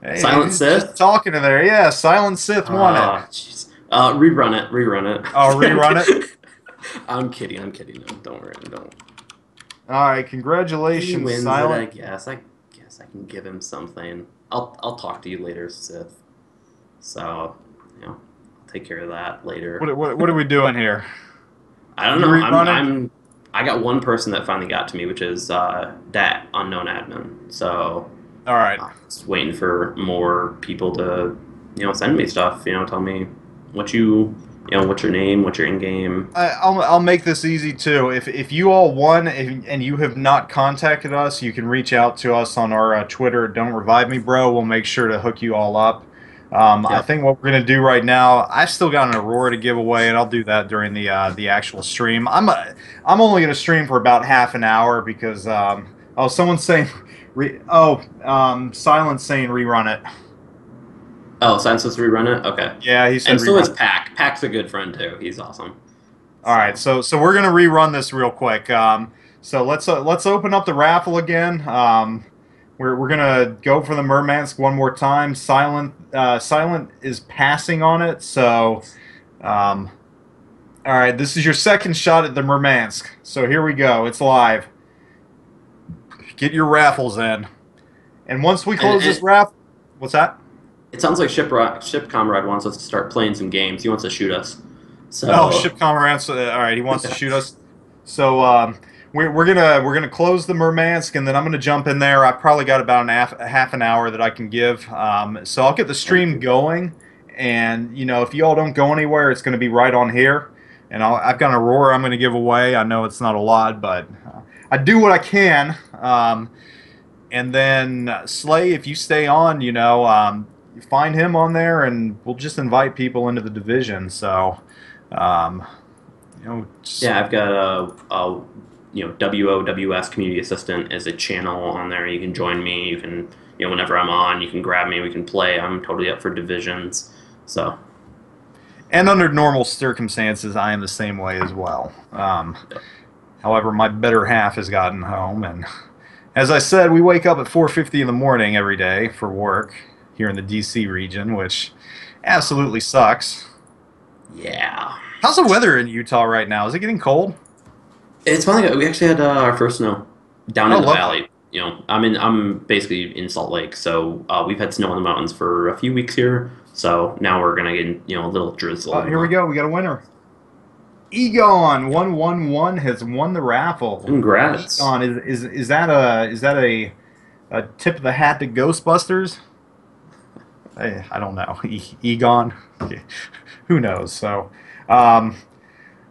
Hey, Silent he's just Sith. talking to there. Yeah, Silent Sith won it. Jeez. Rerun it. Rerun Oh, rerun it. it. I'm kidding. I'm kidding. No, don't worry. Don't. All right, He congratulations, wins it. I Silent. guess. I guess I can give him something. I'll talk to you later, Sith. So, I'll take care of that later. What are we doing here? I don't You know. rerunning? I got one person that finally got to me, which is that unknown admin. So All right. just waiting for more people to send me stuff. Tell me what what's your name, what's your in game. I'll make this easy too. If you all won and you have not contacted us, you can reach out to us on our Twitter. Don't revive me, bro. We'll make sure to hook you all up. I Yep. think what we're gonna do right now, I've still got an Aurora to give away, and I'll do that during the actual stream. I'm only gonna stream for about half an hour because someone's saying, Silence saying rerun it. Oh, Science supposed to rerun it. Okay. Yeah, he said And so is rerun. Pack. Pack's a good friend too. He's awesome. All right, So so we're gonna rerun this real quick. So let's open up the raffle again. We're gonna go for the Murmansk one more time. Silent is passing on it. So, um, all right, this is your second shot at the Murmansk. So here we go. It's live. Get your raffles in. And once we and, close this and raffle, what's that? it sounds like Ship Comrade wants us to start playing some games. He wants to shoot us. Oh, So ship comrades. All right, he wants to shoot us. So we're gonna close the Murmansk, and then I'm gonna jump in there. I've probably got about a half an hour that I can give. So I'll get the stream going, and if you all don't go anywhere, it's gonna be right on here. And I've got an Aurora I'm gonna give away. I know it's not a lot, but I do what I can. And then Slay, if you stay on, you find him on there, and we'll just invite people into the division. So, um, just Yeah, I've got a WoWS community assistant as a channel on there. You can join me. You can whenever I'm on, you can grab me. We can play. I'm totally up for divisions. So and under normal circumstances, I am the same way as well. However, my better half has gotten home, and as I said, we wake up at 4:50 in the morning every day for work here in the DC region, which absolutely sucks. yeah, How's the weather in Utah right now? Is it getting cold? it's funny. We actually had our first snow down Oh, in the lovely. valley. I'm basically in Salt Lake, so we've had snow in the mountains for a few weeks here. So now we're gonna get a little drizzle. Here we go. We got a winner. Egon 111 has won the raffle. Congrats. Egon, is that a tip of the hat to Ghostbusters? I don't know. Egon, who knows? So, all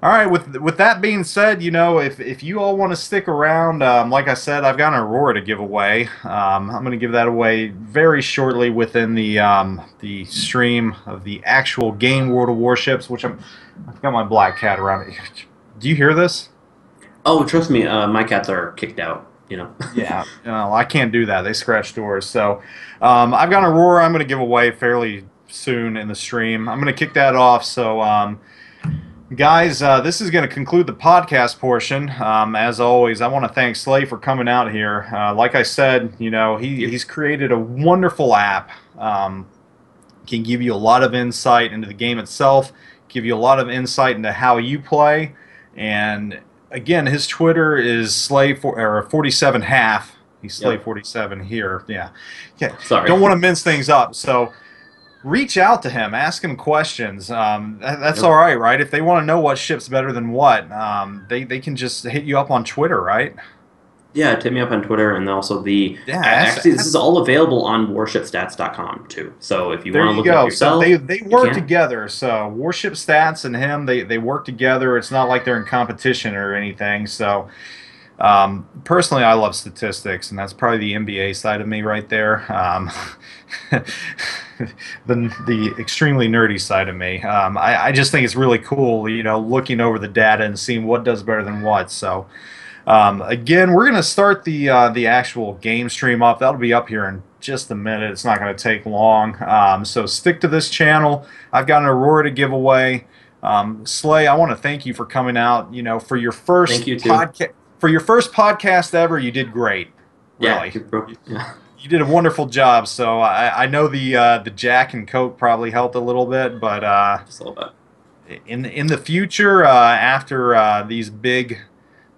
right. With that being said, if you all want to stick around, like I said, I've got an Aurora to give away. I'm going to give that away very shortly within the stream of the actual game World of Warships, which I've got my black cat around it. Do you hear this? Oh, trust me, my cats are kicked out. Yeah, I can't do that. They scratch doors. So I've got an Aurora I'm going to give away fairly soon in the stream. I'm going to kick that off. So, guys, this is going to conclude the podcast portion. As always, I want to thank Slay for coming out here. Like I said, he's created a wonderful app. Can give you a lot of insight into the game itself, give you a lot of insight into how you play, and again, his Twitter is Slay47 half. He's Slay47 here. Yeah. Sorry. Don't want to mince things up. So reach out to him, ask him questions. That's all right, right? If they want to know what ship's better than what, they can just hit you up on Twitter, right? Yeah, hit me up on Twitter, and also Yeah, this is all available on warshipstats.com too. So if you there want to you look it up go. So yourself, they you work can. together. So Warship Stats and him, they work together. It's not like they're in competition or anything. So personally, I love statistics, and that's probably the NBA side of me right there. The extremely nerdy side of me. I just think it's really cool, looking over the data and seeing what does better than what. So. Again, we're going to start the actual game stream up. That'll be up here in just a minute. It's not going to take long. So stick to this channel. I've got an Aurora to give away. Slay, I want to thank you for coming out. For your first Thank you too. podcast ever, you did great. Really, Yeah. you did a wonderful job. So I know the Jack and Coke probably helped a little bit, but Just a little bit. in the future, after these big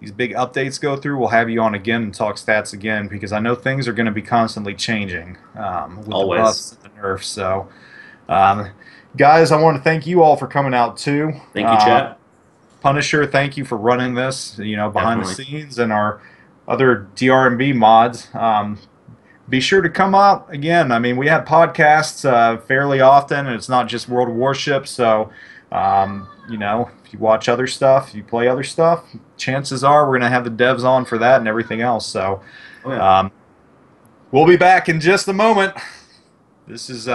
updates go through, we'll have you on again and talk stats again, because I know things are going to be constantly changing with Always. the buffs and the nerfs. So, guys, I want to thank you all for coming out too. Thank you, chat. Punisher, thank you for running this, behind the Definitely. scenes, and our other DRMB mods. Be sure to come out again. I mean, we have podcasts fairly often, and it's not just World of Warships. So, if you watch other stuff, you play other stuff, chances are we're going to have the devs on for that and everything else. So, Oh, yeah. we'll be back in just a moment. This is